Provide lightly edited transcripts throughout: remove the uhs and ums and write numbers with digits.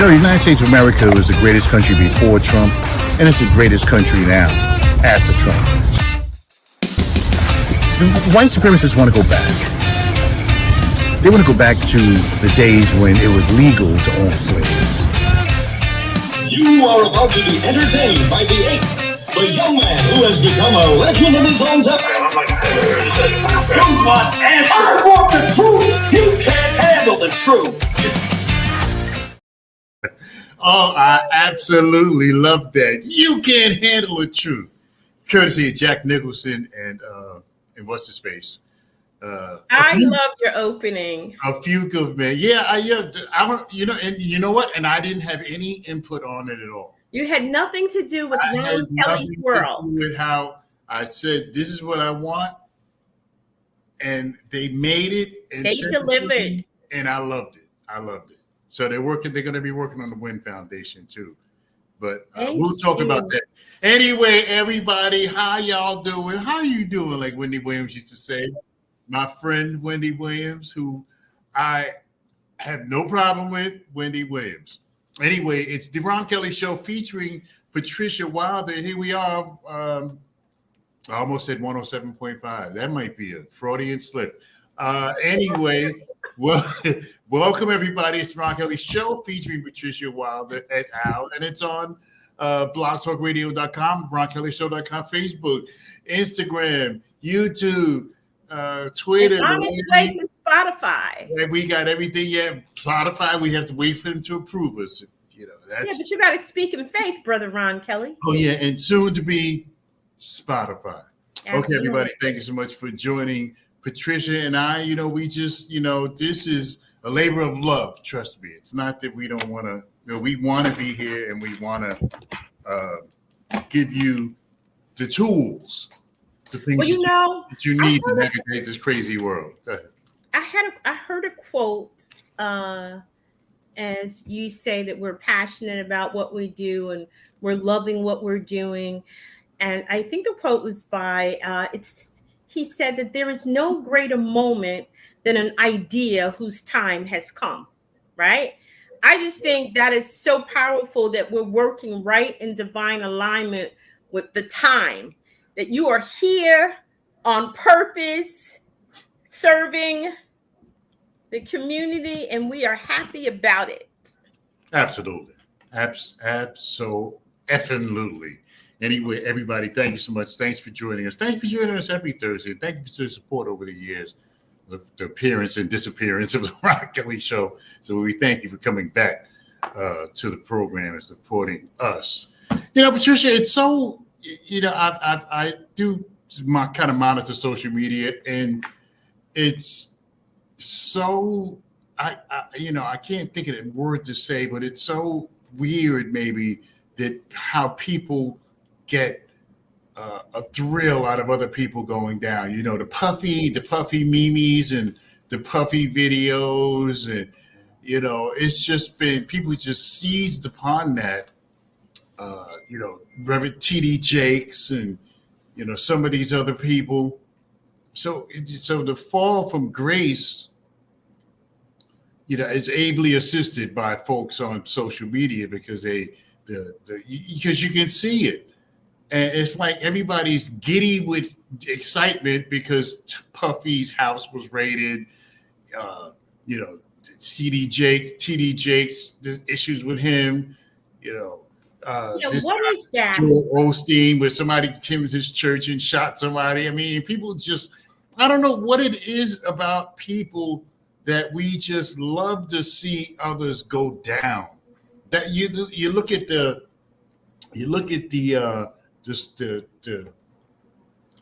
the United States of America was the greatest country before Trump, and it's the greatest country now after Trump. The white supremacists want to go back. They want to go back to the days when it was legal to own slaves. You are about to be entertained by the ape, the young man who has become a legend in his own time. You want answers. I want the truth. You can't handle the truth. Oh, I absolutely love that. You can't handle the truth. Courtesy of Jack Nicholson and what's his face? I love your opening. A few good men. Yeah, I don't, and you know what? And I didn't have any input on it at all. You had nothing to do with Ron Kelly's world. With how I said, this is what I want. And they made it. And they delivered. And I loved it. I loved it. So they're going to be working on the Win Foundation too. But we'll talk about that. Anyway, everybody, how y'all doing? How you doing? Like Wendy Williams used to say. My friend Wendy Williams, who I have no problem with, Wendy Williams. Anyway, it's the Ron Kelly Show featuring Patricia Wilder. Here we are. I almost said 107.5. That might be a Freudian slip. Anyway, well, welcome everybody. It's the Ron Kelly Show featuring Patricia Wilder et al. And it's on blogtalkradio.com, RonKellyShow.com, Facebook, Instagram, YouTube, Twitter. It's on its way to Spotify. And we got everything. Yeah, Spotify. We have to wait for them to approve us. But you got to speak in faith, brother Ron Kelly. Oh yeah, and soon to be Spotify. Absolutely. Okay, everybody. Thank you so much for joining Patricia and I. We just, this is a labor of love. Trust me. It's not that we don't want to. We want to be here, and we want to give you the tools. The things that you need to navigate this crazy world. Go ahead. I heard a quote as you say that we're passionate about what we do and we're loving what we're doing. And I think the quote was by he said that there is no greater moment than an idea whose time has come. Right? I just think that is so powerful that we're working right in divine alignment with the time. That you are here on purpose, serving the community, and we are happy about it. Absolutely. Absolutely. Anyway, everybody, thank you so much. Thanks for joining us. Thanks for joining us every Thursday. Thank you for your support over the years, the appearance and disappearance of the Ron Kelly Show. So we thank you for coming back to the program and supporting us. Patricia, it's so... I do kind of monitor social media, and it's so I can't think of the word to say, but it's so weird maybe that how people get a thrill out of other people going down. The puffy memes and the puffy videos, and it's just been people just seized upon that. Reverend T.D. Jakes and, some of these other people. So the fall from grace, is ably assisted by folks on social media because because you can see it. And it's like everybody's giddy with excitement because Puffy's house was raided, TD Jakes, the issues with him, what is that? Osteen, where somebody came to his church and shot somebody. I mean, people just, I don't know what it is about people that we just love to see others go down. That you look at the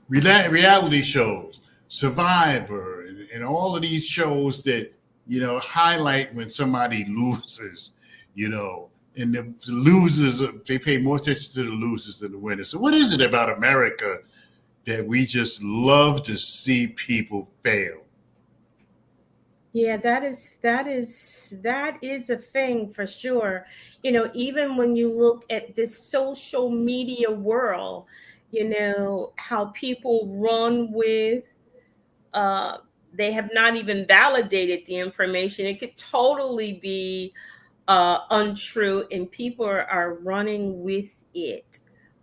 reality shows, Survivor, and all of these shows that highlight when somebody loses, and the losers, they pay more attention to the losers than the winners. So what is it about America that we just love to see people fail? Yeah, that is a thing for sure. Even when you look at this social media world, how people run with, they have not even validated the information. It could totally be untrue, and people are running with it.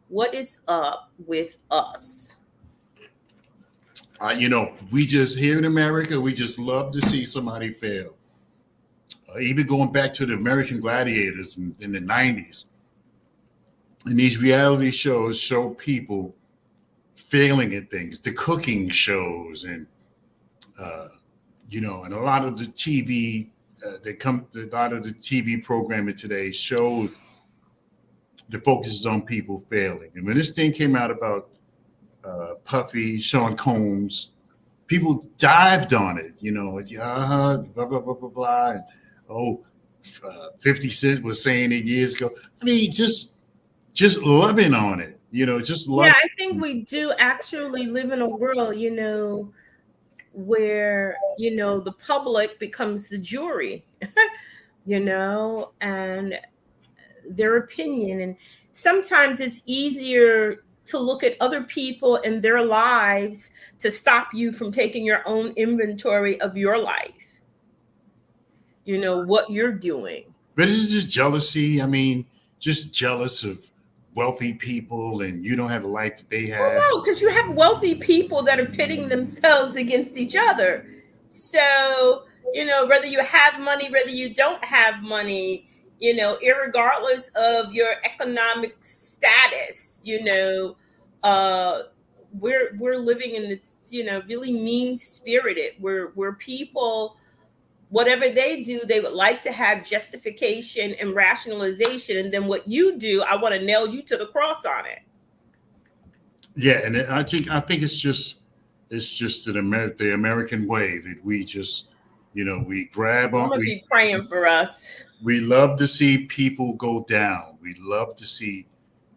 What is up with us? We just here in America, we just love to see somebody fail. Even going back to the American Gladiators in the 90s, and these reality shows show people failing at things, the cooking shows, and and a lot of the TV a lot of the TV programming today shows the focus is on people failing. And when this thing came out about Puffy, Sean Combs, people dived on it, blah, blah, blah, blah, blah. And, 50 Cent was saying it years ago. I mean, just loving on it, just love. Yeah, I think we do actually live in a world, where, the public becomes the jury, and their opinion. And sometimes it's easier to look at other people and their lives to stop you from taking your own inventory of your life, what you're doing. But this is just jealousy. I mean, just jealous of wealthy people, and you don't have the life that they have. Well, no, because you have wealthy people that are pitting themselves against each other. So, whether you have money, whether you don't have money, irregardless of your economic status, we're living in this, really mean spirited, where people, whatever they do, they would like to have justification and rationalization. And then what you do, I want to nail you to the cross on it. Yeah, and I think it's just the American way that we just, we grab on. I'm gonna be praying for us. We love to see people go down. We love to see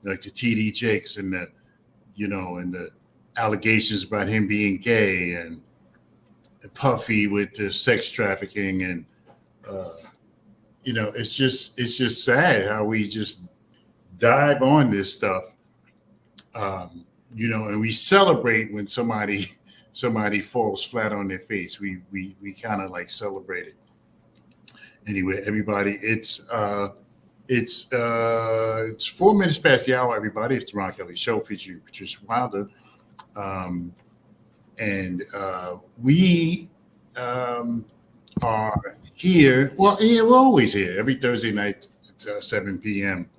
like the TD Jakes and the, and the allegations about him being gay, and Puffy with the sex trafficking, and it's just sad how we just dive on this stuff, and we celebrate when somebody falls flat on their face. We kind of like celebrate it. Anyway, everybody, it's 4 minutes past the hour. Everybody, it's the Ron Kelly Show featuring Patricia Wilder. And we are here. Well, yeah, we're always here every Thursday night at 7 p.m.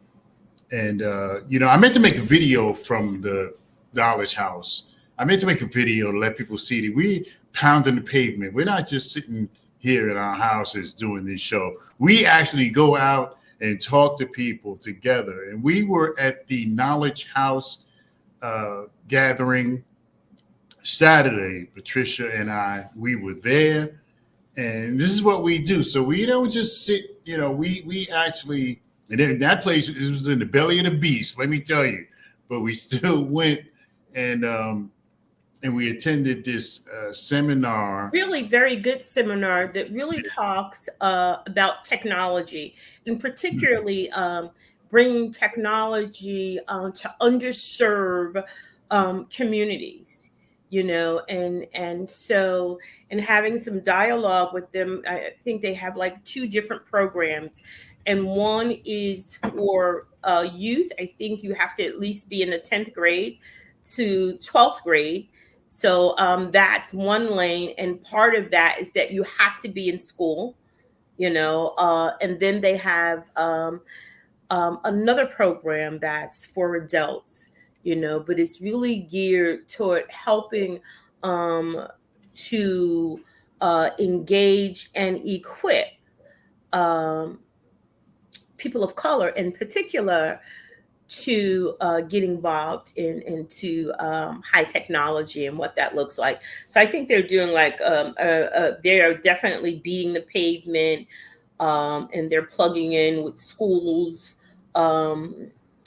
And, I meant to make a video from the Knowledge House. I meant to make a video to let people see that we pounding the pavement. We're not just sitting here in our houses doing this show. We actually go out and talk to people together. And we were at the Knowledge House gathering Saturday. Patricia and I, we were there, and this is what we do. So we don't just sit, we actually, and that place, it was in the belly of the beast, let me tell you, but we still went and we attended this seminar. Really very good seminar that really talks about technology, and particularly bringing technology to underserved communities, and so, and having some dialogue with them. I think they have like 2 different programs, and one is for youth. I think you have to at least be in the 10th grade to 12th grade. So that's one lane. And part of that is that you have to be in school, and then they have another program that's for adults, but it's really geared toward helping to engage and equip people of color in particular to get involved into high technology and what that looks like. So I think they're doing like they are definitely beating the pavement, and they're plugging in with schools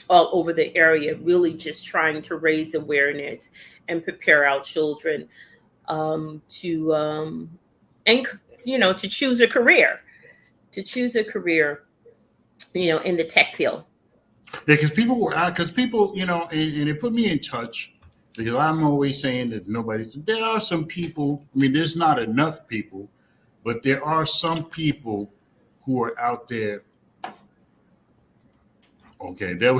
all over the area, really just trying to raise awareness and prepare our children to choose a career, in the tech field. Yeah, because people, and it put me in touch, because I'm always saying that there are some people, I mean, there's not enough people, but there are some people who are out there Okay, there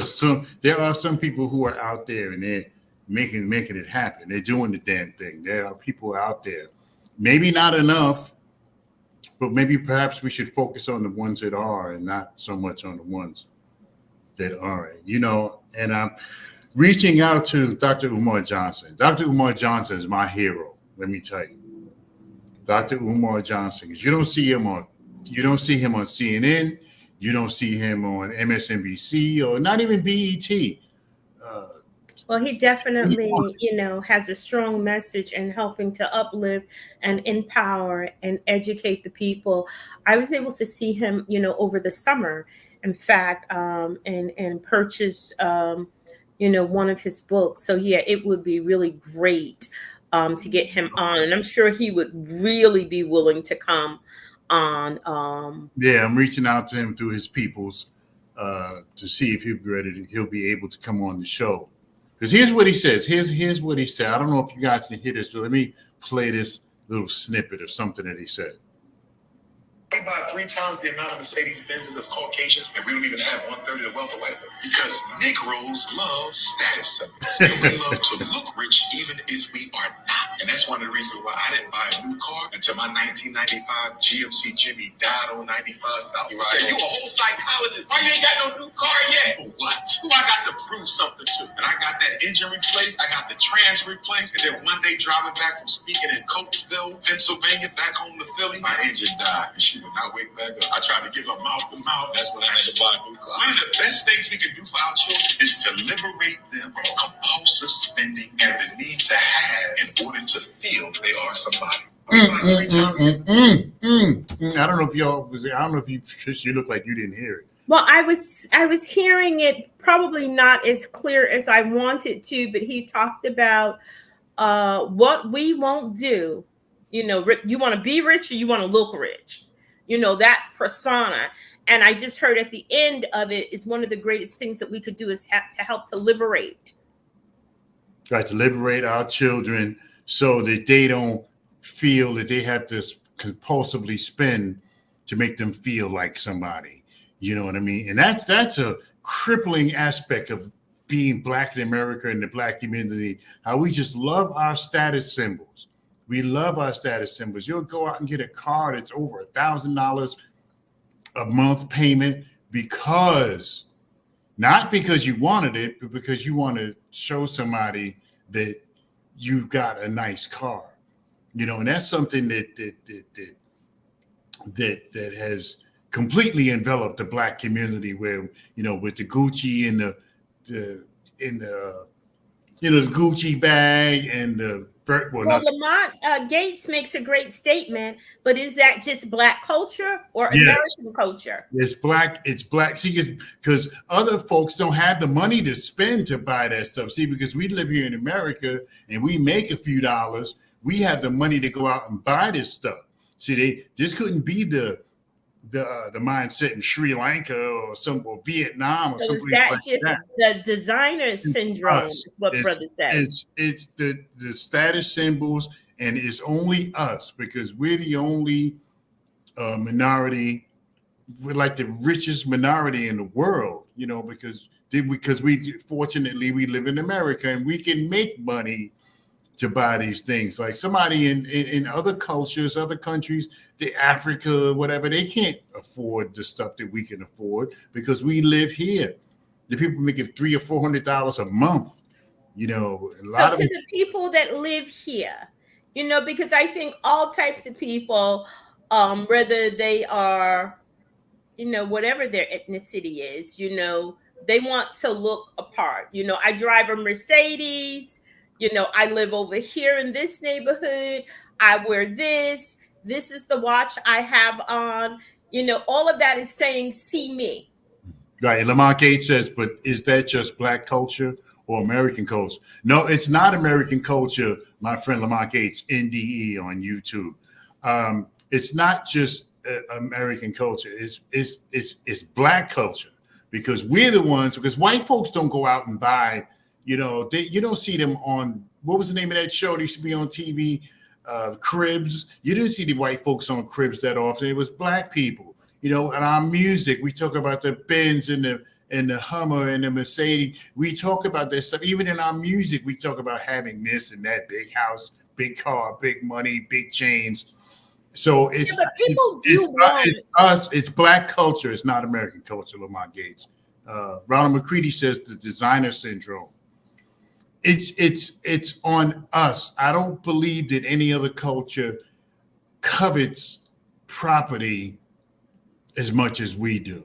are some people who are out there and they're making it happen. They're doing the damn thing. There are people out there, maybe not enough, but maybe perhaps we should focus on the ones that are and not so much on the ones that aren't. And I'm reaching out to Dr. Umar Johnson. Dr. Umar Johnson is my hero. Let me tell you, Dr. Umar Johnson. You don't see him on CNN. You don't see him on MSNBC or not even BET. Well, he definitely, has a strong message in helping to uplift and empower and educate the people. I was able to see him, over the summer, in fact, and purchase, one of his books. So, yeah, it would be really great to get him on. And I'm sure he would really be willing to come on. Yeah, I'm reaching out to him through his peoples to see if he'll be able to come on the show. Because here's what he says. Here's what he said. I don't know if you guys can hear this, but let me play this little snippet of something that he said. We buy 3 times the amount of Mercedes-Benzes as Caucasians, and we don't even have 1/3 of the wealth away. Because Negroes love status symbols. And we love to look rich even if we are not. And that's one of the reasons why I didn't buy a new car until my 1995 GMC Jimmy died on 95 South. You said, you a whole psychologist. Why you ain't got no new car yet? For what? Who I got to prove something to? And I got that engine replaced. I got the trans replaced. And then one day driving back from speaking in Cokesville, Pennsylvania, back home to Philly, my engine died. And she would not wake back up. I tried to give her mouth to mouth. That's when I had to buy a new car. One of the best things we can do for our children is to liberate them from compulsive spending and the need to have in order to feel they are somebody. I don't know if you look like you didn't hear it. Well, I was hearing it, probably not as clear as I wanted to, but he talked about what we won't do. You want to be rich or you want to look rich. That persona. And I just heard at the end of it is one of the greatest things that we could do is to help to liberate. Right, to liberate our children so that they don't feel that they have to compulsively spend to make them feel like somebody. You know what I mean? And that's a crippling aspect of being Black in America and the Black community, how we just love our status symbols. We love our status symbols. You'll go out and get a car that's over $1,000 a month payment not because you wanted it, but because you want to show somebody that you got a nice car. And that's something that has completely enveloped the Black community, where with the Gucci and the Gucci bag and the Lamont Gates makes a great statement, but is that just Black culture or American culture? It's Black. See, because other folks don't have the money to spend to buy that stuff. See, because we live here in America and we make a few dollars, we have the money to go out and buy this stuff. See, this couldn't be the mindset in Sri Lanka or Vietnam or something like that. The designer syndrome is what brother said. It's the status symbols, and it's only us because we're the only minority. We're like the richest minority in the world, because we fortunately we live in America and we can make money to buy these things. Like somebody in other cultures, other countries, Africa, whatever, they can't afford the stuff that we can afford because we live here. The people making $300 or $400 a month, the people that live here, because I think all types of people, whether they are, whatever their ethnicity is, they want to look apart. I drive a Mercedes. I live over here in this neighborhood. I wear this. This is the watch I have on. All of that is saying, see me. Right. Lamont Gates says, but is that just Black culture or American culture? No, it's not American culture, my friend Lamont Gates, NDE on YouTube. It's not just American culture. It's Black culture because we're the ones, because white folks don't go out and buy. You don't see them on, what was the name of that show that used to be on TV? Cribs. You didn't see the white folks on Cribs that often. It was Black people. And our music, we talk about the Benz and and the Hummer and the Mercedes. We talk about this stuff. Even in our music, we talk about having this and that, big house, big car, big money, big chains. So it's, but people do it's, want it's us. It's black culture. It's not American culture, Lamont Gates. Ronald McCready says the designer syndrome. It's on us. I don't believe that any other culture covets property as much as we do.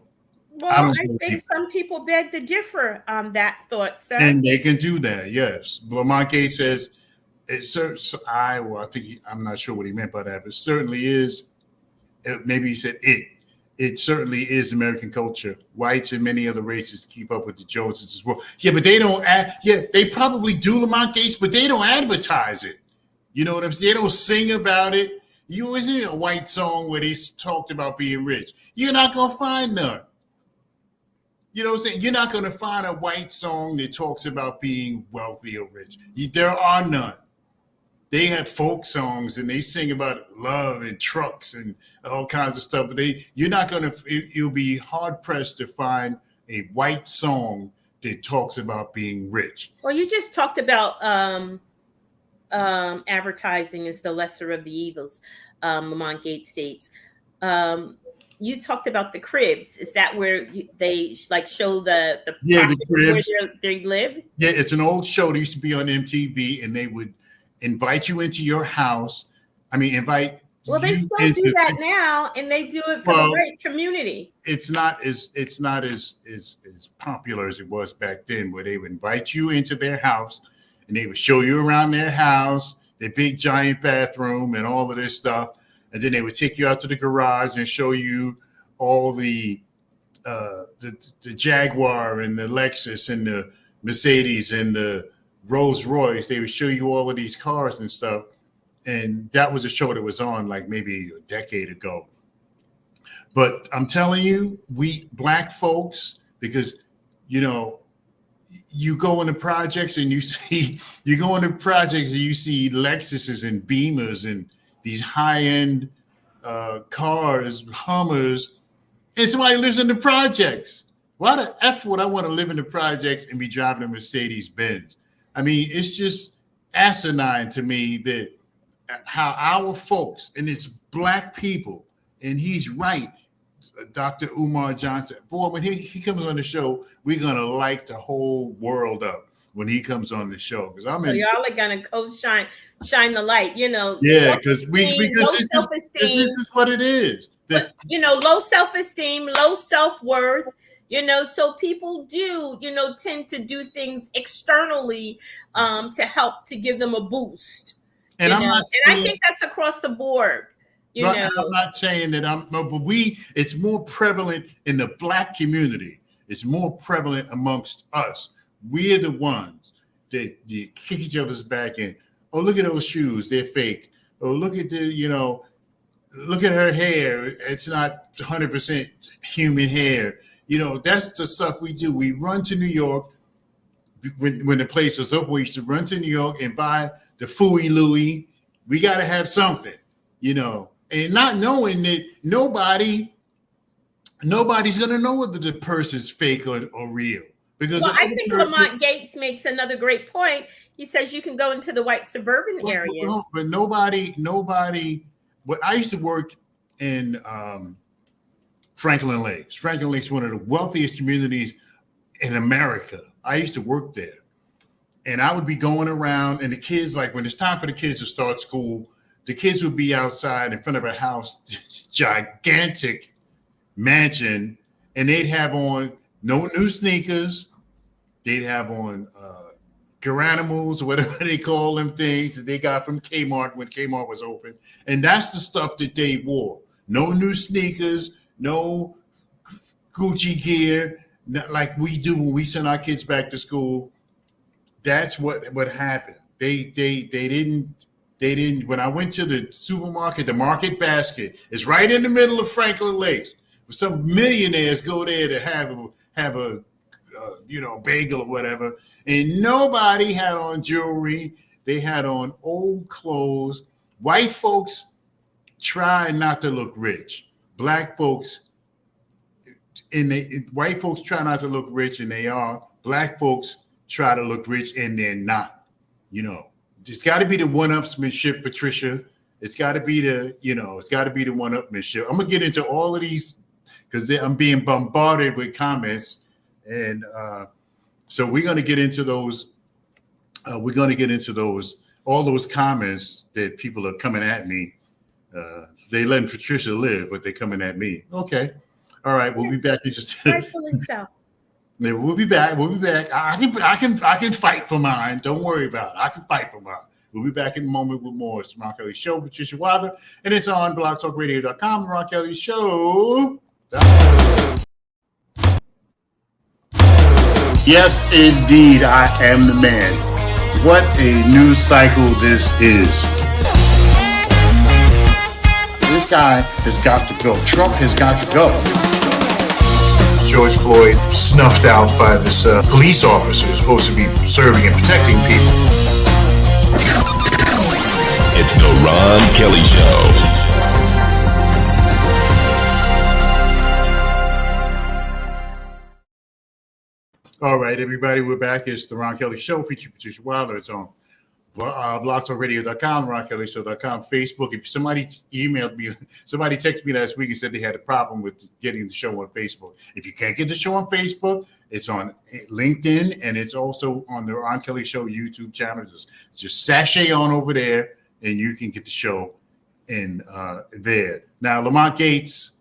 Well, I think some people beg to differ on that thought, sir. And they can do that, yes. Lamont Gates says, I'm not sure what he meant by that, but certainly is, maybe he said it certainly is American culture. Whites and many other races keep up with the Joneses as well. Yeah, but they don't they probably do, Lamont Gates, but they don't advertise it. You know what I'm saying? They don't sing about it. You was in a white song where they talked about being rich. You're not gonna find none. You know what I'm saying? You're not gonna find a white song that talks about being wealthy or rich. There are none. They have folk songs and they sing about love and trucks and all kinds of stuff. But you'll be hard pressed to find a white song that talks about being rich. Well, you just talked about advertising is the lesser of the evils, Lamont Gates states. You talked about the cribs. Is that where they like show the cribs where they live? Yeah, it's an old show that used to be on MTV, and they would invite you into your house. I mean, Well, they still do that now, and they do it for the right community. It's not as popular as it was back then, where they would invite you into their house, and they would show you around their house, their big giant bathroom, and all of this stuff. And then they would take you out to the garage and show you all the Jaguar and the Lexus and the Mercedes and the Rolls Royce. They would show you all of these cars and stuff. And that was a show that was on like maybe a decade ago. But I'm telling you, we black folks, because, you know, you go into projects and you see Lexuses and Beamers and these high-end cars, Hummers, and somebody lives in the projects. Why the F would I want to live in the projects and be driving a Mercedes Benz? I mean, it's just asinine to me that how our folks, and it's black people, and he's right, Dr. Umar Johnson. Boy, when he comes on the show, we're going to light the whole world up when he comes on the show. Because y'all are going to shine the light, you know. Yeah, because this is what it is. But, you know, low self-esteem, low self-worth, you know, so people do, you know, tend to do things externally to help to give them a boost. And I think that's across the board. You know, I'm not saying that but it's more prevalent in the black community. It's more prevalent amongst us. We're the ones that kick each other's back and, oh, look at those shoes, they're fake. Oh, look at look at her hair. It's not 100% human hair. You know, that's the stuff we do. We run to New York when the place was open. We used to run to New York and buy the Fooey Louie. We got to have something, you know, and not knowing that nobody's going to know whether the purse is fake or real. Because I think Lamont Gates makes another great point. He says you can go into the white suburban areas. But nobody. But I used to work in Franklin Lakes. Franklin Lakes is one of the wealthiest communities in America. I used to work there. And I would be going around, and the kids, like when it's time for the kids to start school, the kids would be outside in front of a house, this gigantic mansion, and they'd have on no new sneakers. They'd have on Garanimals, whatever they call them things that they got from Kmart when Kmart was open. And that's the stuff that they wore. No new sneakers, no Gucci gear, not like we do when we send our kids back to school. That's what happened. They didn't. When I went to the supermarket, the Market Basket is right in the middle of Franklin Lakes. Some millionaires go there to have a bagel or whatever, and nobody had on jewelry. They had on old clothes. White folks try not to look rich. Black folks, white folks try not to look rich, and they are. Black folks try to look rich, and they're not. You know, it's got to be the one-upsmanship, Patricia. It's got to be the, it's got to be the one-upsmanship. I'm gonna get into all of these because I'm being bombarded with comments, and so we're gonna get into those. We're gonna get into all those comments that people are coming at me. They letting Patricia live, but they're coming at me. Okay, all right, we'll be back in just. Rightfully so. Yeah, we'll be back. We'll be back. I can fight for mine. Don't worry about it. I can fight for mine. We'll be back in a moment with more. It's the Ron Kelly Show, Patricia Wilder, and it's on blogtalkradio.com. The Ron Kelly Show. Yes, indeed, I am the man. What a news cycle this is. This guy has got to go. Trump has got to go. George Floyd snuffed out by this police officer who's supposed to be serving and protecting people. It's the Ron Kelly Show. All right, everybody, we're back. It's the Ron Kelly Show featuring Patricia Wilder. It's on blogtalkradio.com, RonKellyShow.com, Facebook. If somebody emailed me, somebody texted me last week and said they had a problem with getting the show on Facebook. If you can't get the show on Facebook, it's on LinkedIn, and it's also on the Ron Kelly Show YouTube channel. Just sashay on over there, and you can get the show in there. Now, Lamont Gates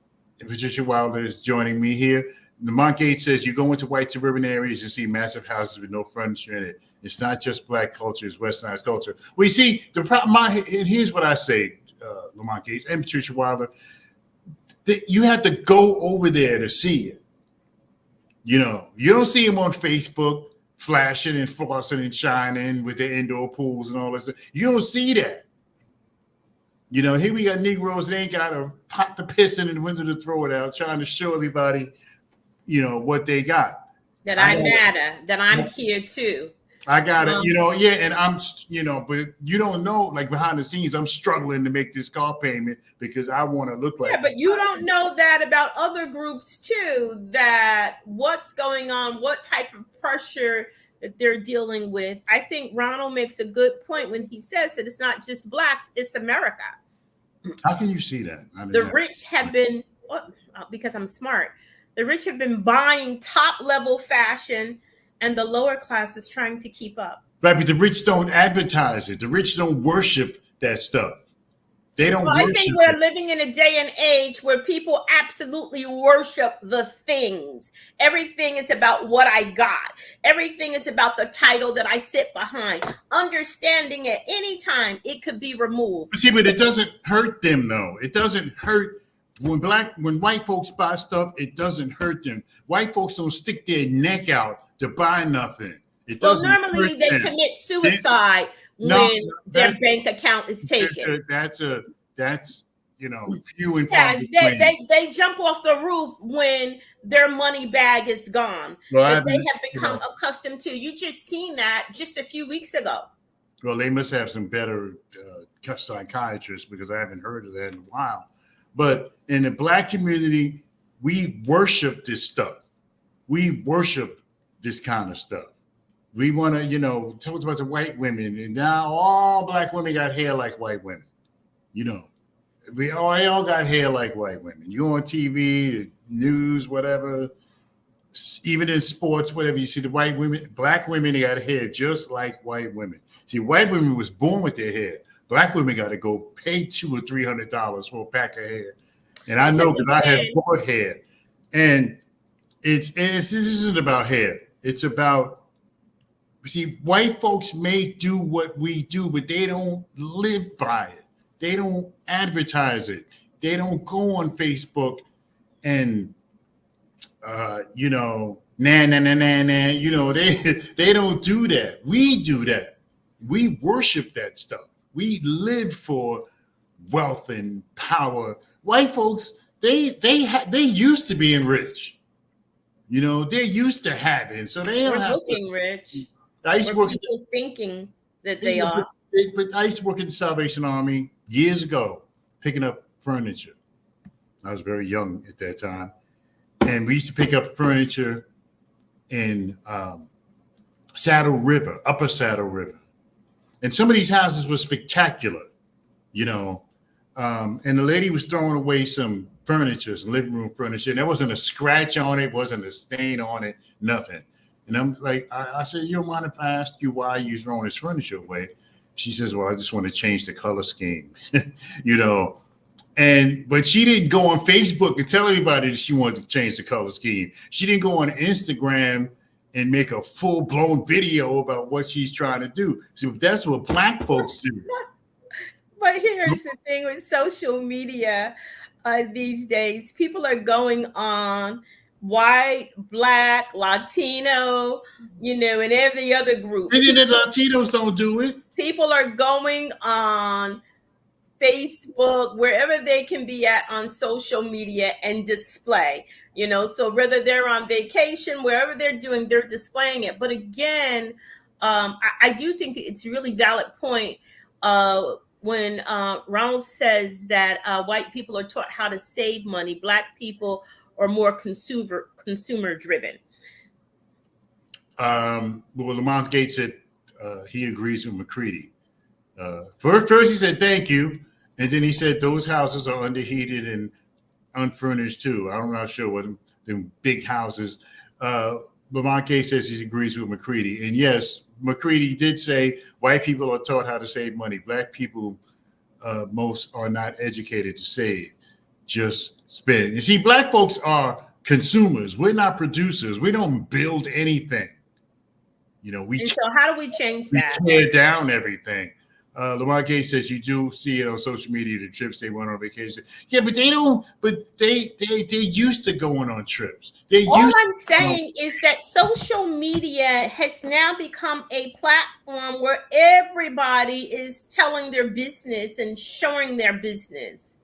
and Patricia Wilder is joining me here. Lamont Gates says you go into white suburban areas and see massive houses with no furniture in it. It's not just black culture, it's westernized culture. We see the problem, and here's what I say, Lamont Gates and Patricia Wilder, that you have to go over there to see it. You don't see them on Facebook flashing and flossing and shining with their indoor pools and all that stuff. You don't see that. Here we got Negroes, they ain't got a pot to piss in the window to throw it out, trying to show everybody what they got. That I matter, that I'm here too. I got it, and I'm, but you don't know, like behind the scenes, I'm struggling to make this car payment because I want to look like. Yeah, but you don't know that about other groups too, that what's going on, what type of pressure that they're dealing with. I think Ronald makes a good point when he says that it's not just blacks, it's America. How can you see that? The rich have been, because I'm smart, the rich have been buying top level fashion, and the lower class is trying to keep up. Right, but the rich don't advertise it. The rich don't worship that stuff. They don't worship I think we're living in a day and age where people absolutely worship the things. Everything is about what I got. Everything is about the title that I sit behind. Understanding at any time it could be removed. See, but it doesn't hurt them, though. It doesn't hurt. When white folks buy stuff, it doesn't hurt them. White folks don't stick their neck out to buy nothing. It doesn't. Well, normally they commit suicide when their bank account is taken. That's few and far between. They jump off the roof when their money bag is gone. Well, they have become accustomed to. You just seen that just a few weeks ago. Well, they must have some better psychiatrists because I haven't heard of that in a while. But in the black community, we worship this stuff. We worship this kind of stuff. We want to, talk about the white women, and now all black women got hair like white women. They all got hair like white women. You on TV, the news, whatever, even in sports, whatever, you see the white women, black women, they got hair just like white women. See, white women was born with their hair. Black women got to go pay $200 or $300 for a pack of hair, and I know because I have bought hair. And this isn't about hair. It's about, see, white folks may do what we do, but they don't live by it. They don't advertise it. They don't go on Facebook and nah. They don't do that. We do that. We worship that stuff. We live for wealth and power. White folks, they used to being rich. They're used to having, so they don't have looking rich. I used to work people thinking that they are. But I used to work in the Salvation Army years ago, picking up furniture. I was very young at that time, and we used to pick up furniture in Saddle River, Upper Saddle River. And some of these houses were spectacular, you know. And the lady was throwing away some furniture, some living room furniture, and there wasn't a scratch on it, wasn't a stain on it, nothing. And I'm like, I said, you don't mind if I ask you why you're throwing this furniture away? She says, well, I just want to change the color scheme, you know. But she didn't go on Facebook and tell everybody that she wanted to change the color scheme. She didn't go on Instagram and make a full-blown video about what she's trying to do. So that's what Black folks do. But here's the thing with social media these days. People are going on white, Black, Latino, you know, and every other group. And then the Latinos don't do it. People are going on Facebook, wherever they can be at on social media and display, you know, so whether they're on vacation, wherever they're doing, they're displaying it. But again, I do think it's a really valid point when Ronald says that white people are taught how to save money, Black people are more consumer driven. Well, Lamont Gates said he agrees with McCready. First he said thank you, and then he said those houses are underheated and unfurnished too. I'm not sure what them big houses. Lamont Gates says he agrees with McCready, and yes, McCready did say white people are taught how to save money. Black people, most are not educated to save, just spend. You see, Black folks are consumers. We're not producers. We don't build anything. You know, so how do we change that? We tear down everything. Lamar Gates says you do see it on social media, the trips they went on vacation. Yeah, but they don't. But they used to going on trips. All I'm saying is that social media has now become a platform where everybody is telling their business and showing their business.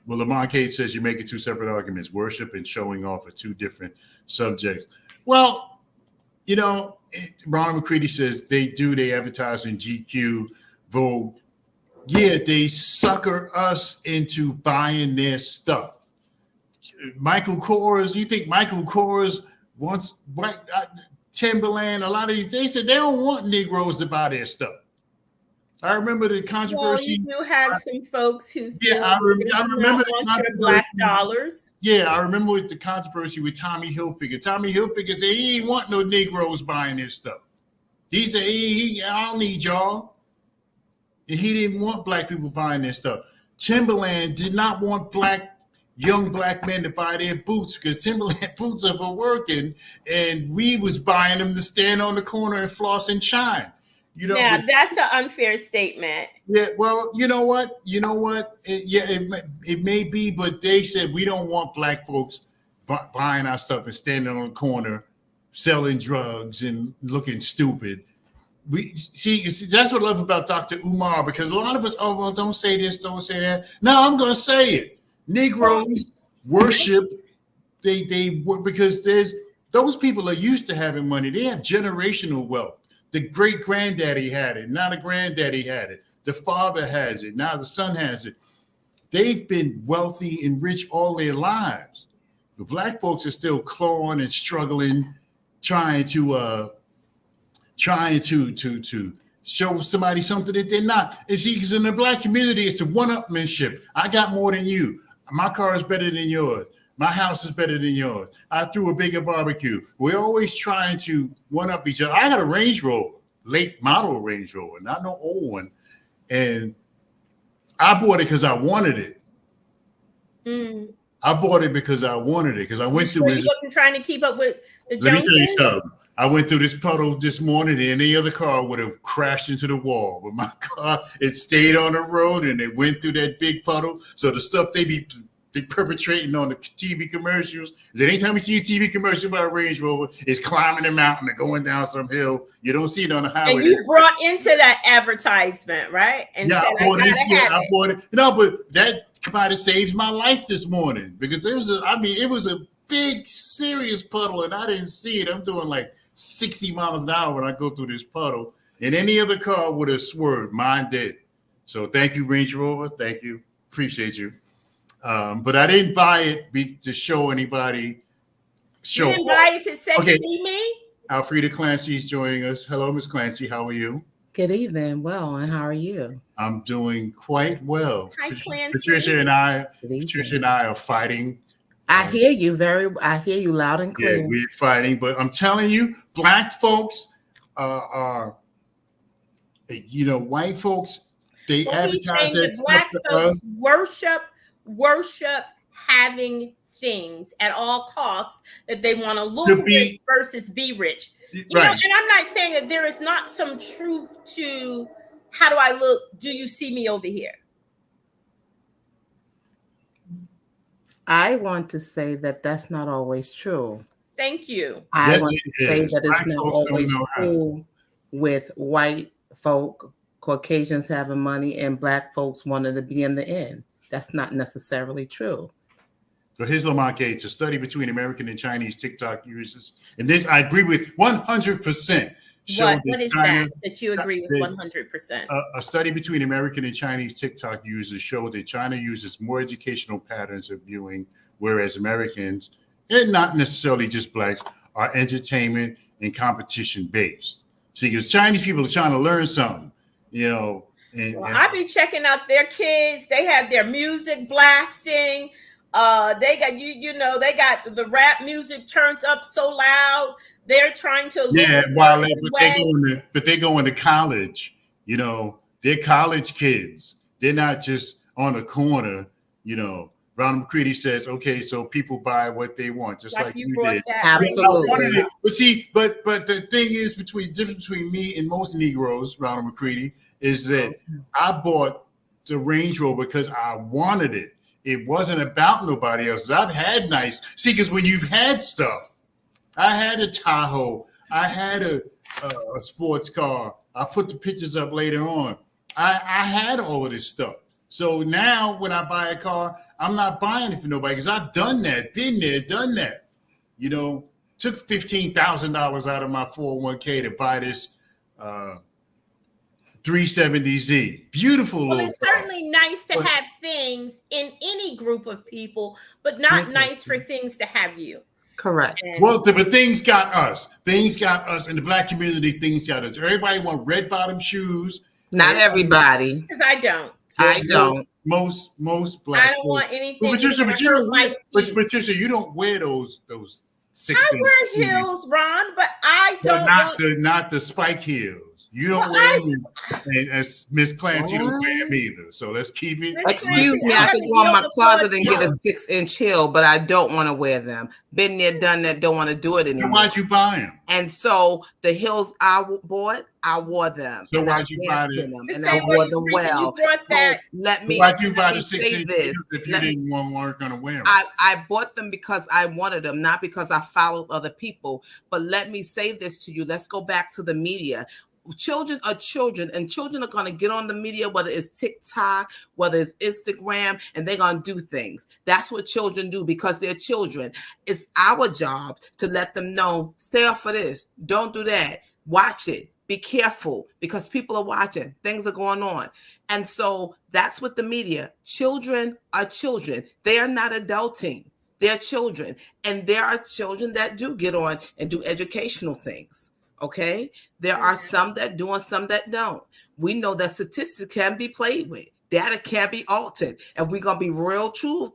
Well, Lamar Gates says you're making two separate arguments. Worship and showing off are two different subjects. Well, you know, Ronald McCready says they advertise in GQ, Vogue. Yeah, they sucker us into buying their stuff. Michael Kors, you think Michael Kors wants Timberland? A lot of these, they said they don't want Negroes to buy their stuff. I remember the controversy. Well, you do have some folks who feel I remember the controversy. Black dollars. Yeah, I remember with the controversy with Tommy Hilfiger. Tommy Hilfiger said he ain't want no Negroes buying his stuff. He said I don't need y'all. And he didn't want Black people buying their stuff. Timberland did not want young Black men to buy their boots because Timberland boots are for working, and we was buying them to stand on the corner and floss and shine. You know, yeah, that's an unfair statement. Yeah, well, you know what? It may be, but they said we don't want Black folks buying our stuff and standing on the corner, selling drugs and looking stupid. We see that's what I love about Dr. Umar, because a lot of us, don't say this, don't say that. No, I'm going to say it. Negroes worship. They work because those people are used to having money. They have generational wealth. The great granddaddy had it. Now the granddaddy had it. The father has it. Now the son has it. They've been wealthy and rich all their lives. The Black folks are still clawing and struggling, trying to show somebody something that they're not. And see, because in the Black community, it's a one-upmanship. I got more than you. My car is better than yours. My house is better than yours. I threw a bigger barbecue. We're always trying to one-up each other. I got a Range Rover, late model Range Rover, not no old one. And I bought it because I wanted it. I bought it because I wanted it, because I went through it. You wasn't trying to keep up with the Joneses? Let me tell you something. I went through this puddle this morning, and any other car would have crashed into the wall. But my car, it stayed on the road, and it went through that big puddle. So the stuff they perpetrating on the TV commercials is that anytime you see a TV commercial about a Range Rover, it's climbing a mountain or going down some hill. You don't see it on the highway. And you brought into that advertisement, right? And yeah, said, I bought it. No, but that kind of saves my life this morning, because it was a big, serious puddle, and I didn't see it. I'm doing like 60 miles an hour when I go through this puddle, and any other car would have swerved. Mine did. So thank you, Range Rover. Thank you. Appreciate you. But I didn't buy it to show anybody. You didn't buy it to say, see me? Alfreda Clancy is joining us. Hello, Miss Clancy. How are you? Good evening. Well, and how are you? I'm doing quite well. Hi, Clancy. Patricia and I are fighting. I hear you loud and clear. Yeah, we're fighting, but I'm telling you, black folks are, white folks, they advertise that stuff black to folks us. worship having things at all costs that they want to look rich versus be rich. You know, and I'm not saying that there is not some truth to how do I look? Do you see me over here? I want to say that that's not always true. Thank you. I want to say that it's not always true with white folk, Caucasians having money, and black folks wanting to be in the end. That's not necessarily true. So here's Lamont Gates, a study between American and Chinese TikTok users. And this I agree with 100%. What is that you agree with 100%? A study between American and Chinese TikTok users showed that China uses more educational patterns of viewing, whereas Americans, and not necessarily just blacks, are entertainment and competition based. See, because Chinese people are trying to learn something, I be checking out their kids. They have their music blasting. They got they got the rap music turned up so loud. They're trying to they go into college. They're college kids. They're not just on a corner. Ronald McCready says, okay, so people buy what they want, just like you did. Absolutely. But see, but the thing is, difference between me and most Negroes, Ronald McCready, is that I bought the Range Rover because I wanted it. It wasn't about nobody else. I've had because when you've had stuff, I had a Tahoe, I had a sports car. I put the pictures up later on. I had all of this stuff. So now when I buy a car, I'm not buying it for nobody because I've done that, been there, done that. Took $15,000 out of my 401k to buy this 370Z. Beautiful little it's certainly nice to have things in any group of people, but not nice for things to have you. Correct. But things got us. Things got us in the black community. Things got us. Everybody want red bottom shoes. Not everybody. Because I don't. I don't. Most black. I don't want anything. Patricia, you don't wear those 16. I wear heels, Ron, but I don't. Not the spike heels. You don't wear them, and as Miss Clancy don't wear them either. So let's keep it. Excuse me, I could go in my closet and get a 6-inch heel, but I don't want to wear them. Been there, done that. Don't want to do it anymore. So why'd you buy them? And so the heels I bought, I wore them. So why'd you buy them? And I wore them well. Why'd you buy the 6-inch heels if you weren't going to wear them? I bought them because I wanted them, not because I followed other people. But let me say this to you. Let's go back to the media. Children are children, and children are going to get on the media, whether it's TikTok, whether it's Instagram, and they're going to do things. That's what children do because they're children. It's our job to let them know, stay off of this. Don't do that. Watch it. Be careful because people are watching. Things are going on. And so that's what the media. Children are children. They are not adulting. They're children. And there are children that do get on and do educational things. Okay, there are some that do and some that don't. We know that statistics can be played with. Data can be altered. If we're gonna be real truth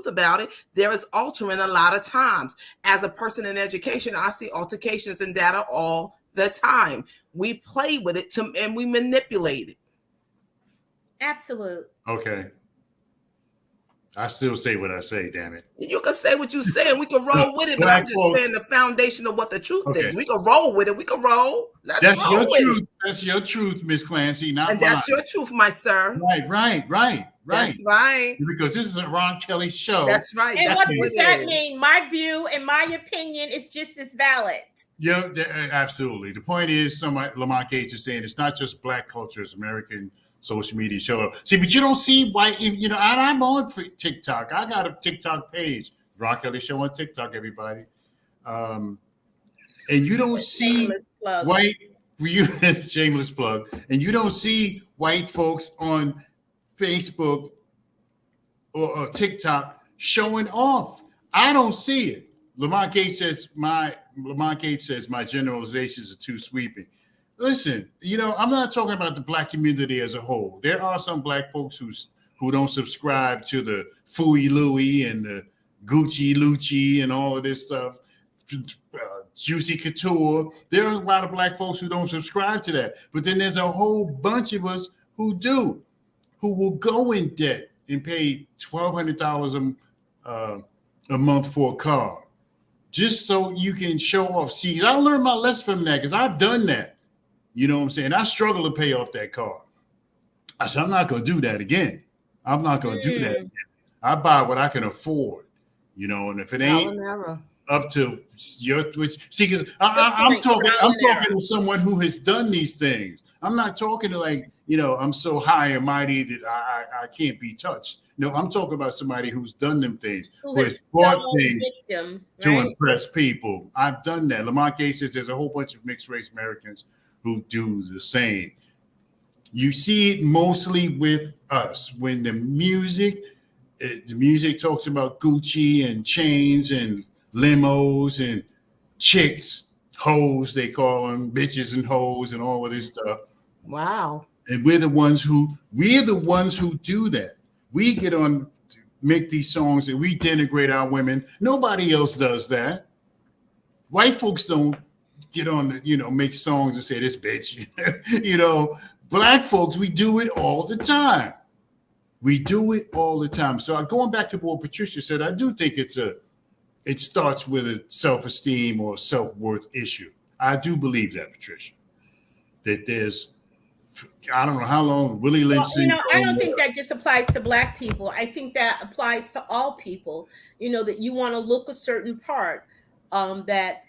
about it, there is altering a lot of times. As a person in education, I see altercations in data all the time. We play with it and we manipulate it. Absolutely. Okay. I still say what I say, damn it. You can say what you say and we can roll with it, but I'm just saying the foundation of what the truth is. We can roll with it. We can roll. That's your truth. That's your truth, Miss Clancy, not mine. That's your truth, my sir. Right. That's right. Because this is a Ron Kelly show. That's right. And what does that mean? My view and my opinion is just as valid. Yeah, absolutely. The point is, Lamont Gates is saying it's not just black culture, it's American social media show up. See, but you don't see white, I'm on TikTok. I got a TikTok page. Ron Kelly Show on TikTok, everybody. And you don't see white, shameless plug, and you don't see white folks on Facebook or TikTok showing off. I don't see it. Lamont Gates says my generalizations are too sweeping. Listen, I'm not talking about the black community as a whole. There are some black folks who don't subscribe to the Fooey Louie and the Gucci Lucci and all of this stuff, Juicy Couture. There are a lot of black folks who don't subscribe to that. But then there's a whole bunch of us who do, who will go in debt and pay $1,200 a month for a car just so you can show off. See, I learned my lesson from that because I've done that. You know what I'm saying? I struggle to pay off that car. I said, I'm not going to do that again. I'm not going to do that again. I buy what I can afford, and if it ain't up to your, see, because I'm talking to someone who has done these things. I'm not talking to I'm so high and mighty that I can't be touched. No, I'm talking about somebody who's done them things, who has bought things to impress people. I've done that. Lamont Gates says there's a whole bunch of mixed race Americans who do the same. You see it mostly with us when the music talks about Gucci and chains and limos and chicks, hoes, they call them, bitches and hoes and all of this stuff. Wow. And we're the ones who do that. We get on, make these songs and we denigrate our women. Nobody else does that. White folks don't get on make songs and say this bitch. Black folks, we do it all the time. We do it all the time. So going back to what Patricia said, I do think it starts with a self-esteem or self-worth issue. I do believe that, Patricia, that there's, I don't know how long Willie Lynch. I don't think that just applies to black people. I think that applies to all people. That you want to look a certain part, that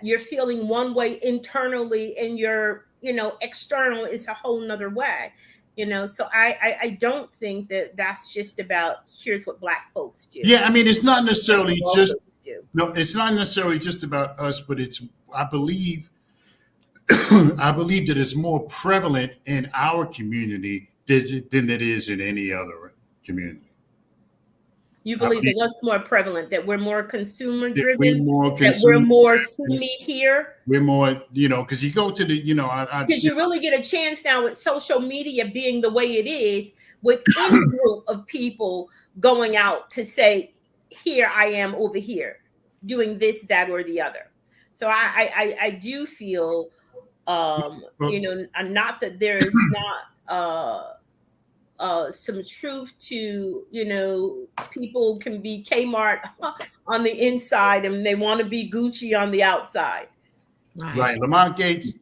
you're feeling one way internally, and your external is a whole nother way. So I don't think that that's just about here's what black folks do. Yeah, I mean, it's not necessarily it's not necessarily just about us, but I believe that it's more prevalent in our community than it is in any other community. You believe that what's more prevalent, that we're more consumer driven, that we're more see me here? We're more, because you go to the, because you really get a chance now with social media being the way it is, with any group of people going out to say, here I am over here, doing this, that, or the other. So I do feel, not that there is not some truth to, people can be Kmart on the inside and they want to be Gucci on the outside. Right. Lamont Gates,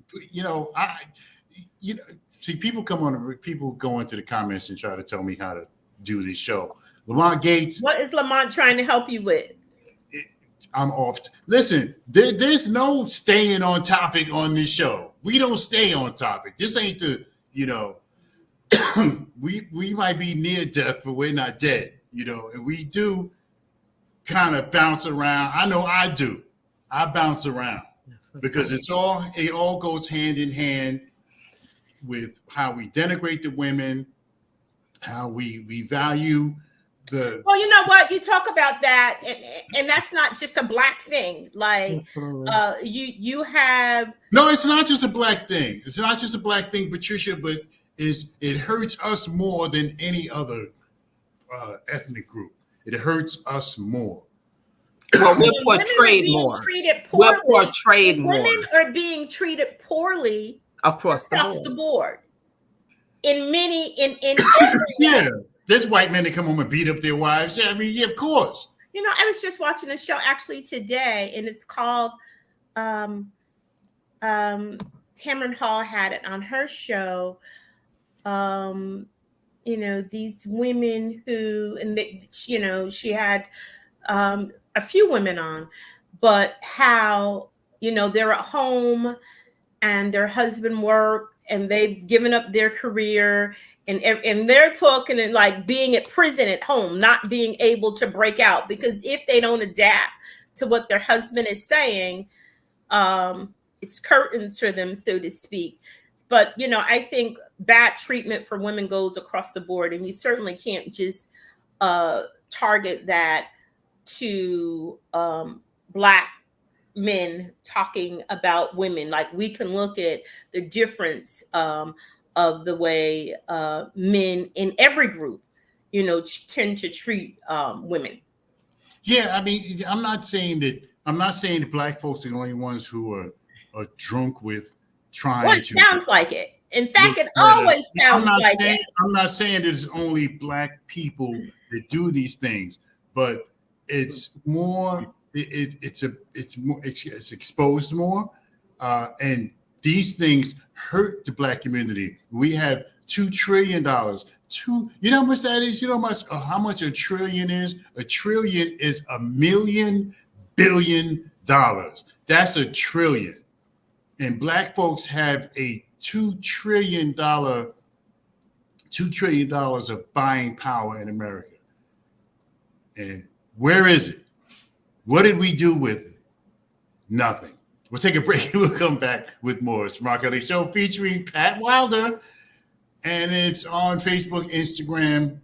see, people go into the comments and try to tell me how to do this show. Lamont Gates. What is Lamont trying to help you with? I'm off. Listen, there's no staying on topic on this show. We don't stay on topic. This ain't the, we might be near death, but we're not dead, and we do kind of bounce around. I know I do. I bounce around because it all goes hand in hand with how we denigrate the women, how we value the. Well, you know what? You talk about that, and that's not just a black thing. Like, you have. No, it's not just a black thing. It's not just a black thing, Patricia, but it hurts us more than any other ethnic group. It hurts us more. Well, we're portrayed more. We're portrayed more. Women are being treated poorly across the board. In yeah, there's white men that come home and beat up their wives. Yeah, I mean, yeah, of course. I was just watching a show actually today, and it's called Tamron Hall had it on her show. These women who, and they, she had a few women on, but how, they're at home and their husband work and they've given up their career and they're talking and like being at prison at home, not being able to break out, because if they don't adapt to what their husband is saying, it's curtains for them, so to speak. But, I think bad treatment for women goes across the board, and you certainly can't just target that to Black men talking about women. Like, we can look at the difference of the way men in every group, tend to treat women. Yeah, I mean, I'm not saying that Black folks are the only ones who are drunk with Well, trying it to sounds like it. In fact, look it better. always sounds like it. I'm not saying that it's only Black people that do these things, but it's more. It's exposed more, and these things hurt the Black community. We have $2 trillion. You know how much that is? You know how much a trillion is? A trillion is $1,000,000 billion. That's a trillion. And Black folks have a $2 trillion of buying power in America. And where is it? What did we do with it? Nothing. We'll take a break and we'll come back with more. It's Ron Kelly Show featuring Pat Wilder. And it's on Facebook, Instagram,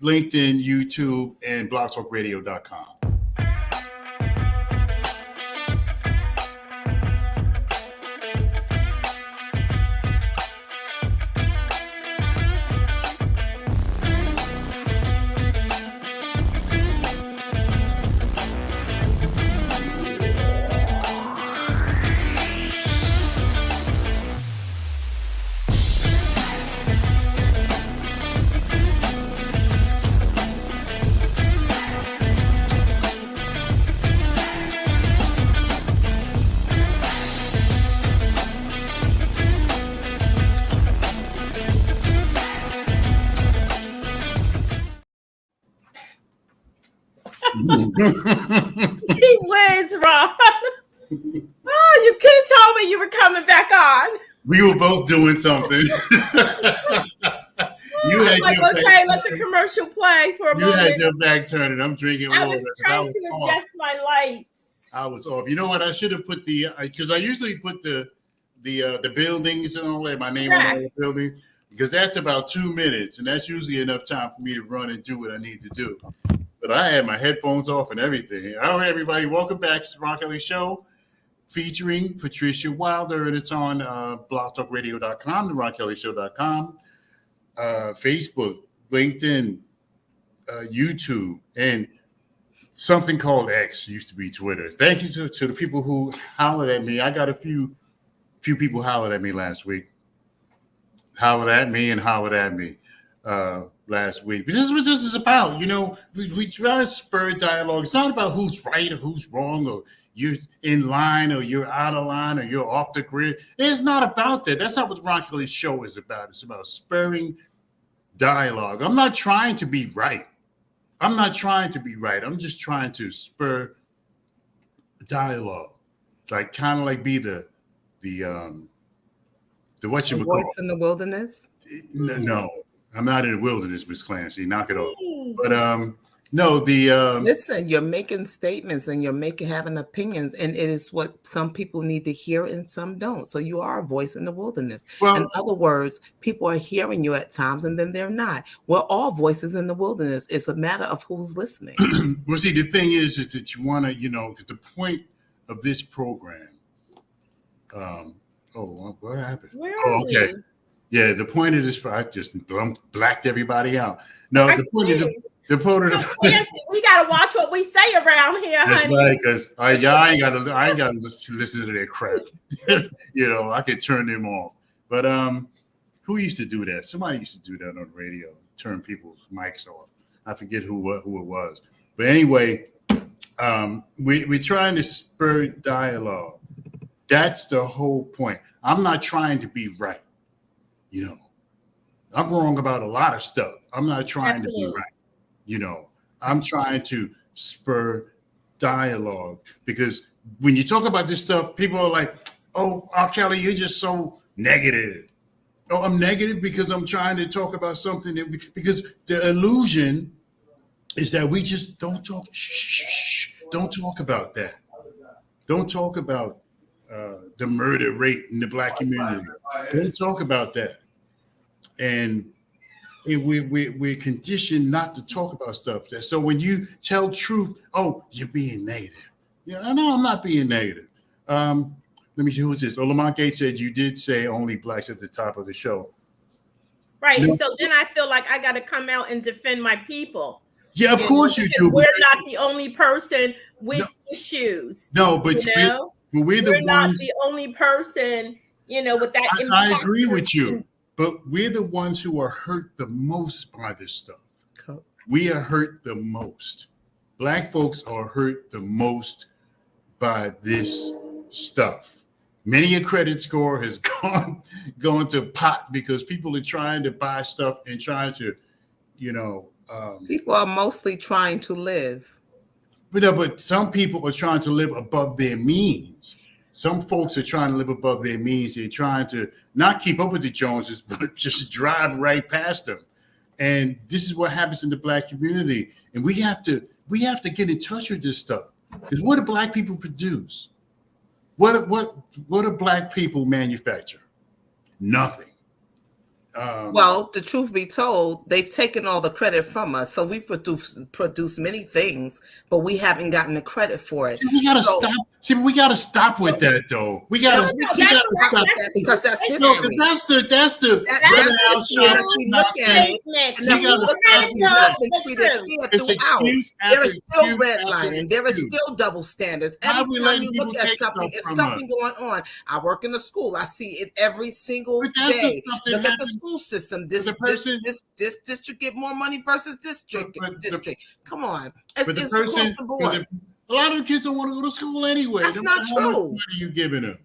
LinkedIn, YouTube, and blogtalkradio.com. Gee whiz, Ron. Oh, you could have told me you were coming back on. We were both doing something. You had I'm like, okay, let the commercial play for a moment. You had your back turned. I'm drinking water. I was trying to adjust my lights. I was off. You know what? I should have put because I usually put the buildings and all that, my name on the building, because that's about 2 minutes, and that's usually enough time for me to run and do what I need to do. But I had my headphones off and everything. All right, everybody, welcome back to the Ron Kelly Show, featuring Patricia Wilder, and it's on blogtalkradio.com, the RonKellyShow.com, Facebook, LinkedIn, YouTube, and something called X, used to be Twitter. Thank you to the people who hollered at me. I got a few people hollered at me last week. Hollered at me last week. But this is what this is about. We try to spur dialogue. It's not about who's right or who's wrong, or you're in line or you're out of line or you're off the grid. It's not about that. That's not what the Ron Kelly Show is about. It's about spurring dialogue. I'm not trying to be right. I'm just trying to spur dialogue. Like, kind of like be the what you voice in the wilderness. No, I'm not in the wilderness, Miss Clancy. Knock it off. But no, listen, you're making statements and you're having opinions, and it is what some people need to hear and some don't. So you are a voice in the wilderness. Well, in other words, people are hearing you at times and then they're not. We're all voices in the wilderness. It's a matter of who's listening. Well, see, the thing is that you want to, the point of this program. What happened? Okay. Yeah, the point of this, I just blacked everybody out. No, the point of we gotta watch what we say around here, that's honey. Right, because I ain't gotta listen to their crap. I could turn them off. But who used to do that? Somebody used to do that on the radio, turn people's mics off. I forget who it was. But anyway, we're trying to spur dialogue. That's the whole point. I'm not trying to be right. I'm wrong about a lot of stuff. I'm not trying to be right. I'm trying to spur dialogue, because when you talk about this stuff, people are like, oh, R. Kelly, you're just so negative. Oh, I'm negative because I'm trying to talk about something because the illusion is that we just don't talk. Don't talk about that. Don't talk about the murder rate in the Black community. Don't talk about that. And we're conditioned not to talk about stuff. So when you tell truth, oh, you're being negative. Yeah, no, I'm not being negative. Let me see, who's this? Oh, Lamont Gates said you did say only blacks at the top of the show. Right. No. And so then I feel like I got to come out and defend my people. Yeah, of course you do. We're not the only person with issues. No, but we're the not ones. the only person, with that. I agree with you, but we're the ones who are hurt the most by this stuff. Cool. We are hurt the most. Black folks are hurt the most by this stuff. Many a credit score has gone to pot because people are trying to buy stuff and trying to, people are mostly trying to live. But some people are trying to live above their means. Some folks are trying to live above their means. They're trying to not keep up with the Joneses, but just drive right past them. And this is what happens in the Black community. And we have to get in touch with this stuff. Because what do Black people produce? What do Black people manufacture? Nothing. Well, the truth be told, they've taken all the credit from us. So we produce many things, but we haven't gotten the credit for it. We gotta stop. See, we gotta stop with that, though. We gotta stop that because that's history. No, that's the history. It's excuse there is still excuse redlining. There is still double standards. Every time you look at something, it's something going on. I work in the school. I see it every single day. Look at the school system. This district get more money versus this district. Come on. It's across the board. A lot of the kids don't want to go to school anyway. That's not true. How much money are you giving them?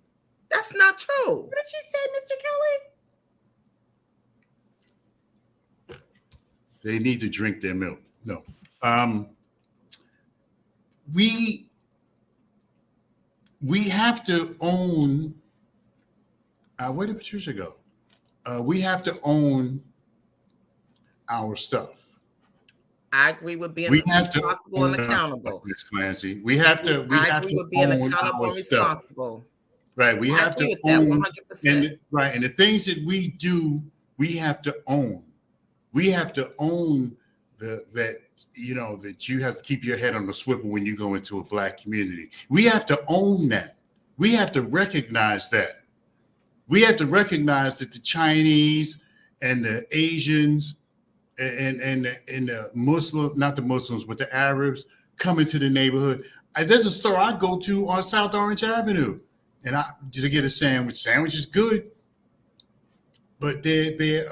That's not true. What did you say, Mr. Kelly? They need to drink their milk. No. We have to own. Where did Patricia go? We have to own our stuff. I agree with being responsible and accountable. Miss Clancy, we have to. I agree with being accountable and responsible. Right, we have to own. 100%. And the things that we do, we have to own. We have to own that you have to keep your head on the swivel when you go into a Black community. We have to own that. We have to recognize that. We have to recognize that the Chinese and the Asians and the Muslim, not the Muslims, but the Arabs come into the neighborhood. There's a store I go to on South Orange Avenue, and to get a sandwich. Sandwich is good, but they're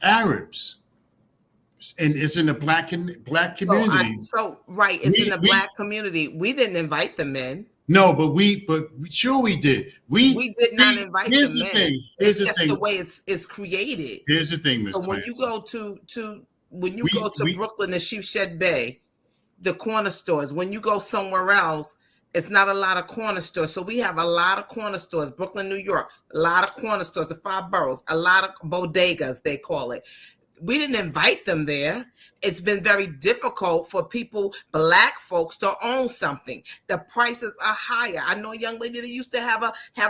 Arabs, and it's in the black community. It's in the Black community. We didn't invite them in. No, but sure we did. We did not invite them in. Here's the thing. The way it's created. Here's the thing, Ms. So when you go to Brooklyn and Sheepshead Bay, the corner stores. When you go somewhere else, it's not a lot of corner stores. So we have a lot of corner stores. Brooklyn, New York, a lot of corner stores. The 5 boroughs, a lot of bodegas, they call it. We didn't invite them there. It's been very difficult for Black folks, to own something. The prices are higher. I know a young lady that used to have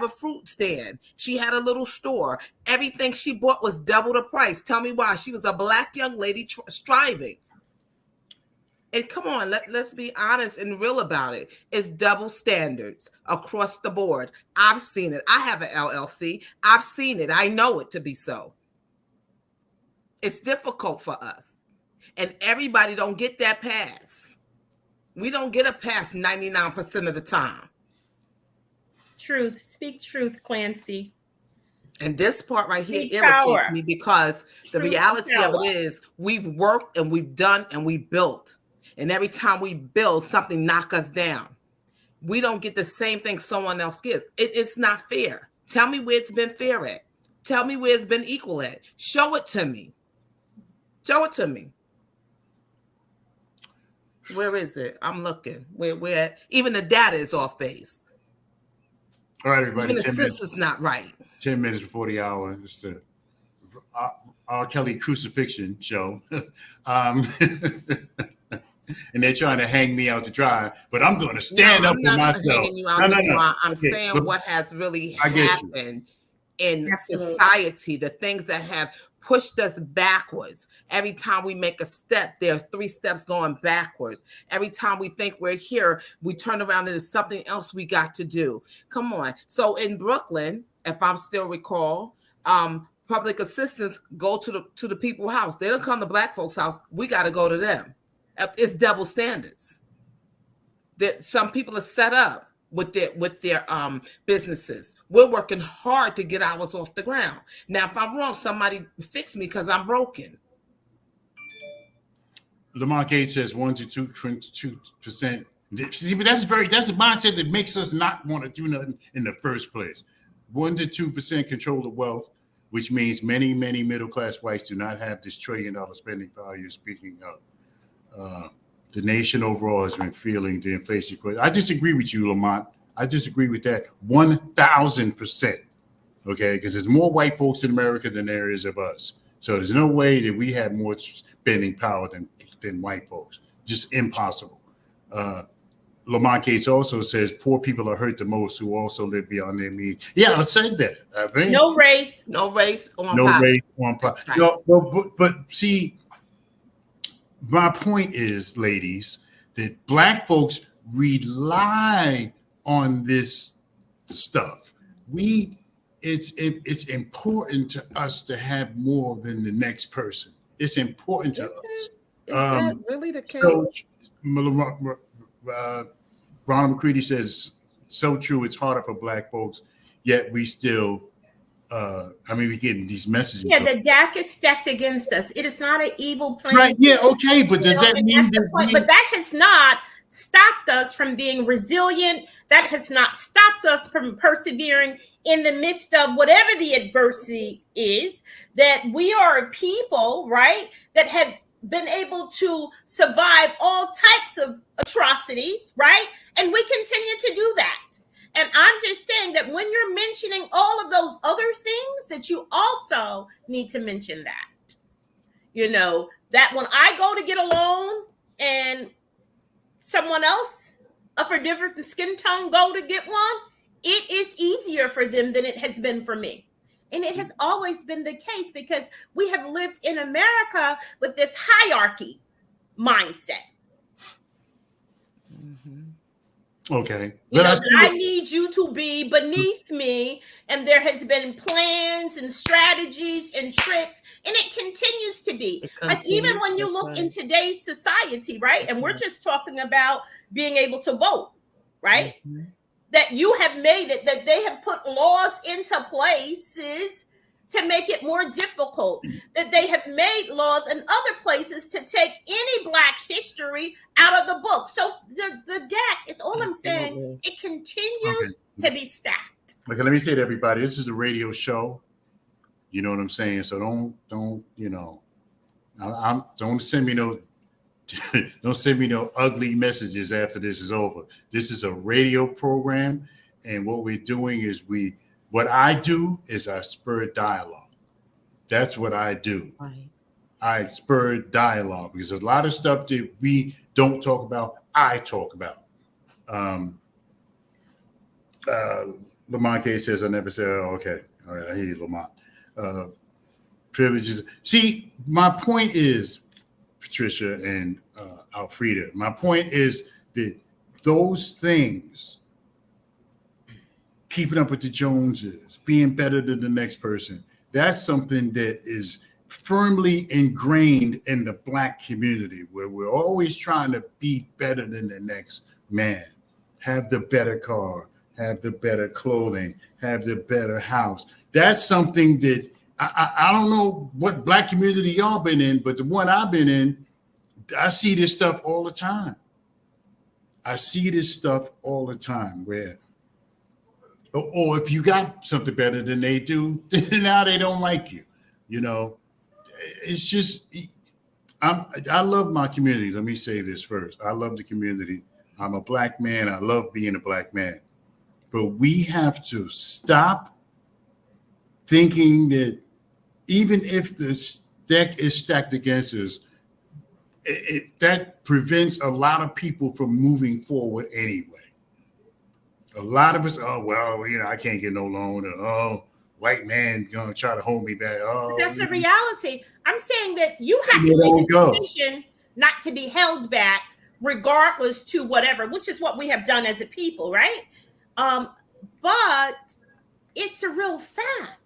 a fruit stand. She had a little store. Everything she bought was double the price. Tell me why. She was a Black young lady striving. And come on, let's be honest and real about it. It's double standards across the board. I've seen it. I have an LLC. I've seen it. I know it to be so. It's difficult for us. And everybody don't get that pass. We don't get a pass 99% of the time. Truth. Speak truth, Clancy. And this part right here irritates me because the reality of it is we've worked and we've done and we built. And every time we build, something knocks us down. We don't get the same thing someone else gets. It's not fair. Tell me where it's been fair at. Tell me where it's been equal at. Show it to me. Show it to me. Where is it? I'm looking. Where even the data is off base. All right, everybody. Even the census not right. 10 minutes before the hour. It's the R. Kelly crucifixion show. And they're trying to hang me out to dry, but I'm going to stand up for myself. I'm saying what has really happened in society, the things that have pushed us backwards. Every time we make a step, there's 3 steps going backwards. Every time we think we're here, we turn around and there's something else we got to do. Come on. So in Brooklyn, if I'm still recall, public assistants go to the people's house. They don't come to Black folks' house. We got to go to them. It's double standards. That some people are set up with their businesses. We're working hard to get ours off the ground. Now, if I'm wrong, somebody fix me because I'm broken. Lamont Gates says 1 to 2%. See, but that's a mindset that makes us not want to do nothing in the first place. 1 to 2% control of wealth, which means many middle-class whites do not have this $1 trillion spending power you're speaking of. The nation overall has been feeling the inflation. I disagree with you, Lamont. I disagree with that 1,000%. Okay, because there's more white folks in America than there is of us. So there's no way that we have more spending power than white folks. Just impossible. Lamont Gates also says poor people are hurt the most who also live beyond their means. Yeah, I said that. I think. No race on pop. Right. No, but see, my point is, ladies, that Black folks rely on this stuff. It's important to us to have more than the next person. It's important to us. Is that really the case? So, Ronald McCready says, so true, it's harder for Black folks, yet we still, we're getting these messages. Yeah, the deck is stacked against us. It is not an evil plan. Right, yeah, okay, but does that mean that but that has not stopped us from being resilient. That has not stopped us from persevering in the midst of whatever the adversity is, that we are a people, right, that have been able to survive all types of atrocities, right? And we continue to do that. And I'm just saying that when you're mentioning all of those other things, that you also need to mention that. You know, that when I go to get a loan and someone else of a different skin tone go to get one, it is easier for them than it has been for me. And it has always been the case because we have lived in America with this hierarchy mindset. Okay. I need you to be beneath me. And there has been plans and strategies and tricks, and it continues to be. Like even when you look in today's society, right? And we're just talking about being able to vote, right? Mm-hmm. That you have made it, that they have put laws into places to make it more difficult, that they have made laws in other places to take any Black history out of the book. So the deck, it's all I'm saying, it continues to be stacked. Okay, let me say to everybody, this is a radio show. You know what I'm saying? So don't send me no don't send me no ugly messages after this is over. This is a radio program, and what we're doing is what I do is I spur dialogue. That's what I do. Right. I spur dialogue because there's a lot of stuff that we don't talk about, I talk about. Lamont K says, I never said, oh, okay. All right, I hear you, Lamont. Privileges. See, my point is, Patricia and Alfreda, my point is that those things, keeping up with the Joneses, being better than the next person, that's something that is firmly ingrained in the Black community, where we're always trying to be better than the next man, have the better car, have the better clothing, have the better house. That's something that I don't know what Black community y'all been in, but the one I've been in, I see this stuff all the time. I see this stuff all the time where, or if you got something better than they do, then now they don't like you. You know, it's just, I love my community. Let me say this first. I love the community. I'm a Black man. I love being a Black man. But we have to stop thinking that even if the deck is stacked against us, that prevents a lot of people from moving forward anyway. A lot of us, oh, well, I can't get no loan. Or, oh, white man gonna try to hold me back. Oh, That's a reality. I'm saying that you have There to we make go. a decision not to be held back, regardless to whatever, which is what we have done as a people, right? But it's a real fact.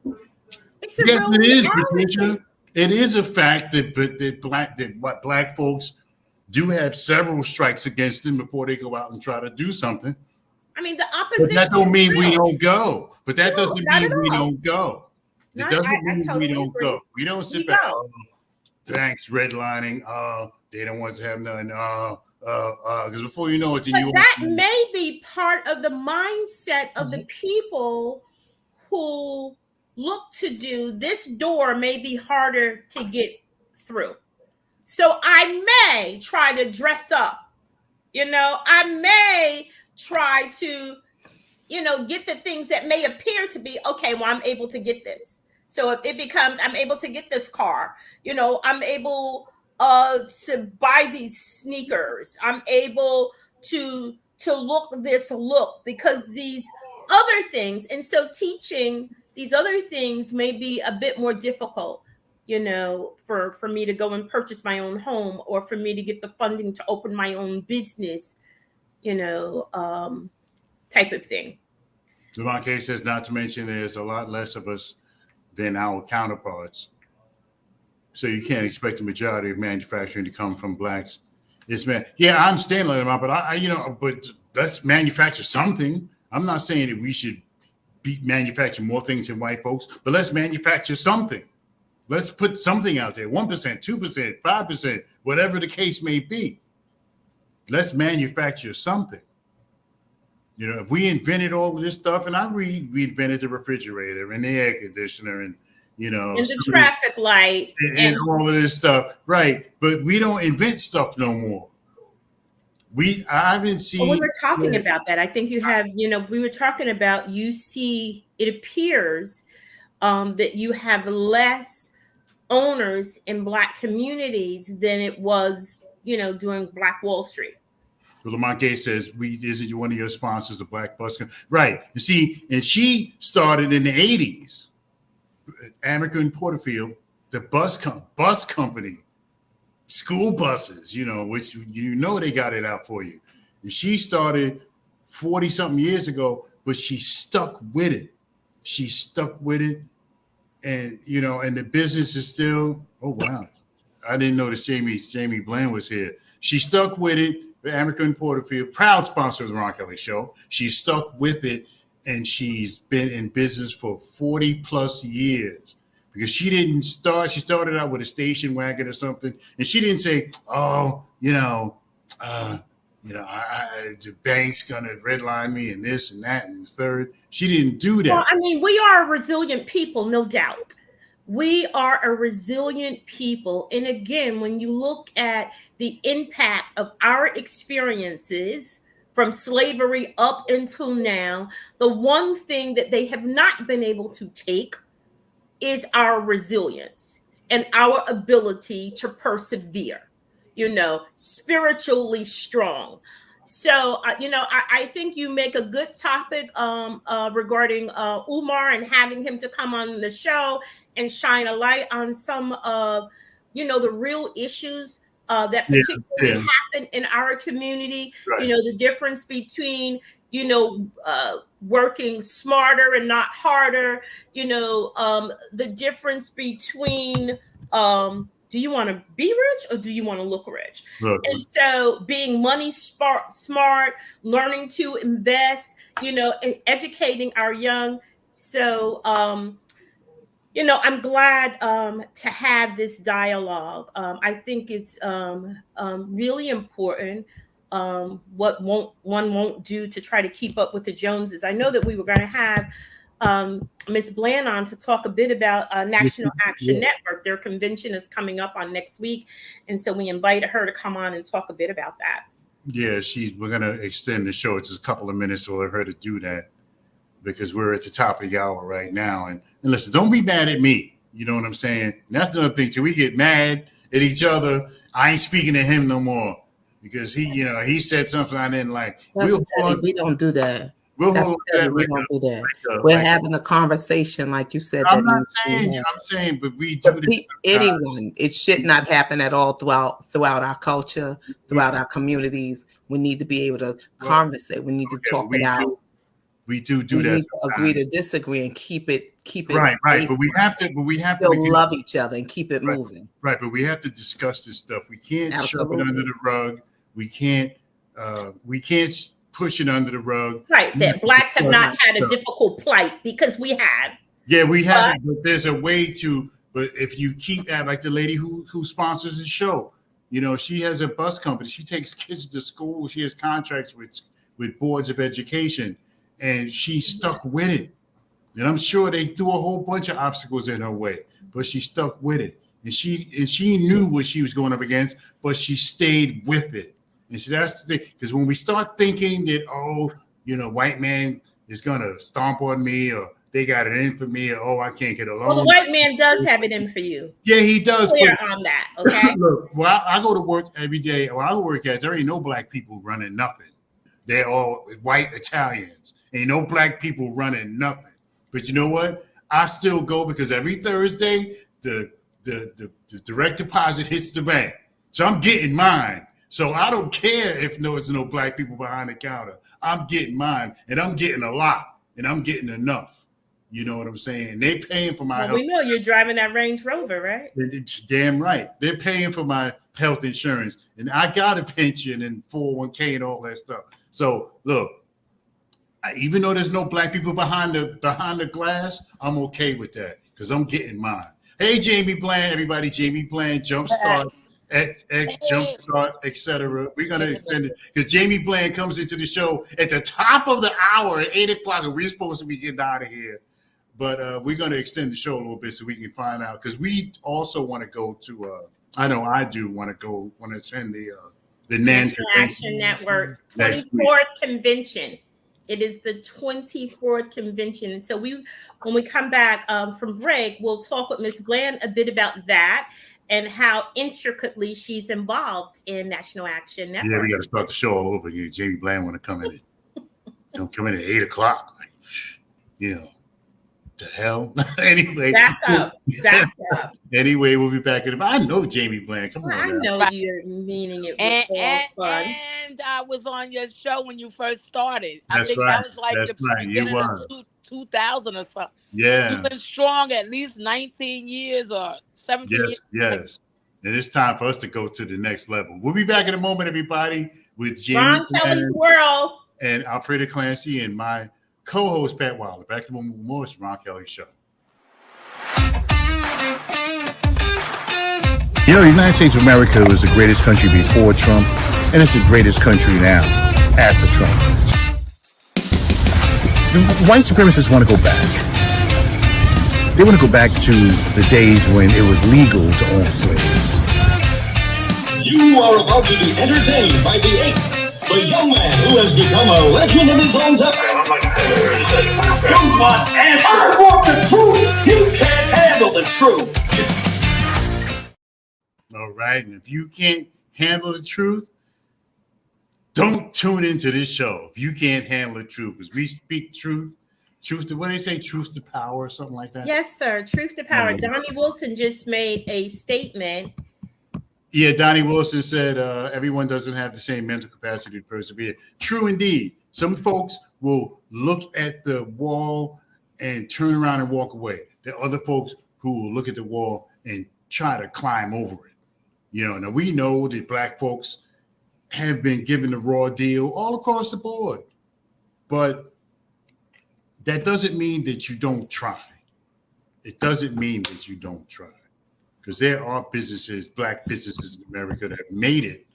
It's a yes, real it is, reality. Patricia. It is a fact that black folks do have several strikes against them before they go out and try to do something. I mean, the But that opposition don't is mean we real. don't go. But that No, doesn't not at mean we all. don't go. It Not, doesn't I mean we totally don't agree. go. We don't sit We back. go. Banks redlining. They don't want to have nothing. Because before you know it, then But you. that may be part of the mindset of the people who look to do this. Door may be harder to get through. So I may try to dress up. I may try to, get the things that may appear to be okay. Well, I'm able to get this. So if it becomes, I'm able to get this car, I'm able to buy these sneakers. I'm able to look this look because these other things. And so teaching these other things may be a bit more difficult, for me to go and purchase my own home, or for me to get the funding to open my own business, type of thing. Devontae says, not to mention there's a lot less of us than our counterparts. So you can't expect the majority of manufacturing to come from blacks. Yeah, I understand that, but but let's manufacture something. I'm not saying that we should manufacture more things than white folks, but let's manufacture something. Let's put something out there, 1%, 2%, 5%, whatever the case may be. Let's manufacture something. If we invented all of this stuff, and we invented the refrigerator and the air conditioner and, and the traffic light and all of this stuff, right? But we don't invent stuff no more. I haven't seen. Well, we were talking about that. I think you have, we were talking about, you see, it appears that you have less owners in black communities than it was, during Black Wall Street. Well, Lamont Gates says, isn't one of your sponsors a black bus company? Right. You see, and she started in the 80s. America in Porterfield, the bus company, school buses, which they got it out for you. And she started 40-something years ago, but she stuck with it. And, and the business is still, oh, wow. I didn't notice Jamie Bland was here. She stuck with it. America in Porterfield, proud sponsor of the Ron Kelly Show. She's stuck with it, and she's been in business for 40 plus years. Because she didn't start, she started out with a station wagon or something, and she didn't say, the bank's gonna redline me and this and that and the third. She didn't do that. Well, I mean, we are a resilient people, no doubt. We are a resilient people. And again, when you look at the impact of our experiences from slavery up until now, the one thing that they have not been able to take is our resilience and our ability to persevere, spiritually strong. So, I think you make a good topic regarding Umar and having him to come on the show and shine a light on some of, the real issues that particularly happen in our community. Right. The difference between, working smarter and not harder, the difference between, do you want to be rich or do you want to look rich? Look. And so being money smart, learning to invest, and educating our young. So, I'm glad to have this dialogue. I think it's really important. What one won't do to try to keep up with the Joneses. I know that we were going to have Ms. Bland on to talk a bit about National Action Network. Their convention is coming up on next week, and so we invited her to come on and talk a bit about that. Yeah, we're going to extend the show. It's just a couple of minutes for her to do that because we're at the top of the hour right now. And listen, don't be mad at me. You know what I'm saying? And that's another thing too. We get mad at each other. I ain't speaking to him no more because he said something I didn't like. We don't do that. We'll That's hold heavy. that We like don't do that. a- We're like- having a conversation, like you said. I'm that not needs to be saying, had. I'm saying, but we do But this. anyone, it should not happen at all throughout our culture, throughout our communities. We need to be able to conversate. We need to talk it out. We do We that. need to agree to disagree and keep it Right. But we have to. still love each other and keep it moving. Right, but we have to discuss this stuff. We can't shove it Absolutely. under the rug. We can't push it under the rug. Right, that blacks have not had a difficult plight, because we have. Yeah, we haven't. But there's a way to. But if you keep that, like the lady who sponsors the show, you know, she has a bus company. She takes kids to school. She has contracts with boards of education, and she stuck with it. And I'm sure they threw a whole bunch of obstacles in her way, but she stuck with it. And she knew what she was going up against, but she stayed with it. And so that's the thing. Because when we start thinking that, oh, you know, white man is gonna stomp on me, or they got it in for me, or oh, I can't get along. Well, the white man does have it in for you. Yeah, he does. Clear on that, okay? Look, well, I go to work every day. When I work at, there ain't no black people running nothing. They're all white Italians. Ain't no black people running nothing. But you know what? I still go because every Thursday the direct deposit hits the bank, so I'm getting mine. So I don't care if there's no black people behind the counter. I'm getting mine, and I'm getting a lot, and I'm getting enough. You know what I'm saying? They paying for my Well, health. we know you're driving that Range Rover, right? Damn right. They're paying for my health insurance, and I got a pension and 401k and all that stuff. So look, even though there's no black people behind the glass, I'm okay with that because I'm getting mine. Hey, Jamie Bland, everybody, Jamie Bland, Jumpstart, Jumpstart, etc. We're gonna extend it because Jamie Bland comes into the show at the top of the hour at 8:00, and we're supposed to be getting out of here. But we're gonna extend the show a little bit so we can find out because we also want to go to. I know I do want to attend the National Action Network 24th convention. It is the 24th convention. And so when we come back from break, we'll talk with Ms. Bland a bit about that and how intricately she's involved in National Action Network. Yeah, we got to start the show all over again. Jamie Bland want to come in come in at 8:00. Like, you know, the hell? Anyway. Back up. Anyway, we'll be back in. I know Jamie Bland. Come on. I know you're meaning it with all fun. And I was on your show when you first started. That's I think right. that was like That's the right. beginning of 2000 or something. Yeah. You've been strong at least 19 years or 17 years. Yes. And it's time for us to go to the next level. We'll be back in a moment, everybody, with Jamie Ron Kelly's World and Alfreda Clancy and my co-host Pat Wilder. Back to more Ron Kelly Show. You know, the United States of America was the greatest country before Trump, and it's the greatest country now after Trump. The white supremacists want to go back. They want to go back to the days when it was legal to own slaves. You are about to be entertained by the ape, the young man who has become a legend in his own time. You must answer. I want the truth. You can't handle the truth. All right. And if you can't handle the truth, don't tune into this show. If you can't handle the truth, because we speak truth to, what do they say? Truth to power or something like that? Yes, sir. Truth to power. Donnie Wilson just made a statement. Yeah, Donnie Wilson said everyone doesn't have the same mental capacity to persevere. True indeed. Some folks will look at the wall and turn around and walk away. There are other folks who will look at the wall and try to climb over it. You know, now we know that black folks have been given the raw deal all across the board, but that doesn't mean that you don't try. It doesn't mean that you don't try, because there are businesses, black businesses in America that made it,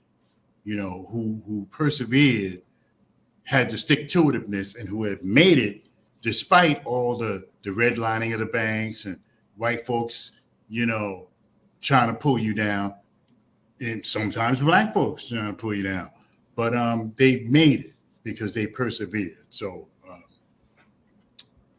you know, who persevered, had the stick-to-itiveness, and who have made it despite all the redlining of the banks and white folks, you know, trying to pull you down. And sometimes black folks trying to pull you down, but they made it because they persevered. So,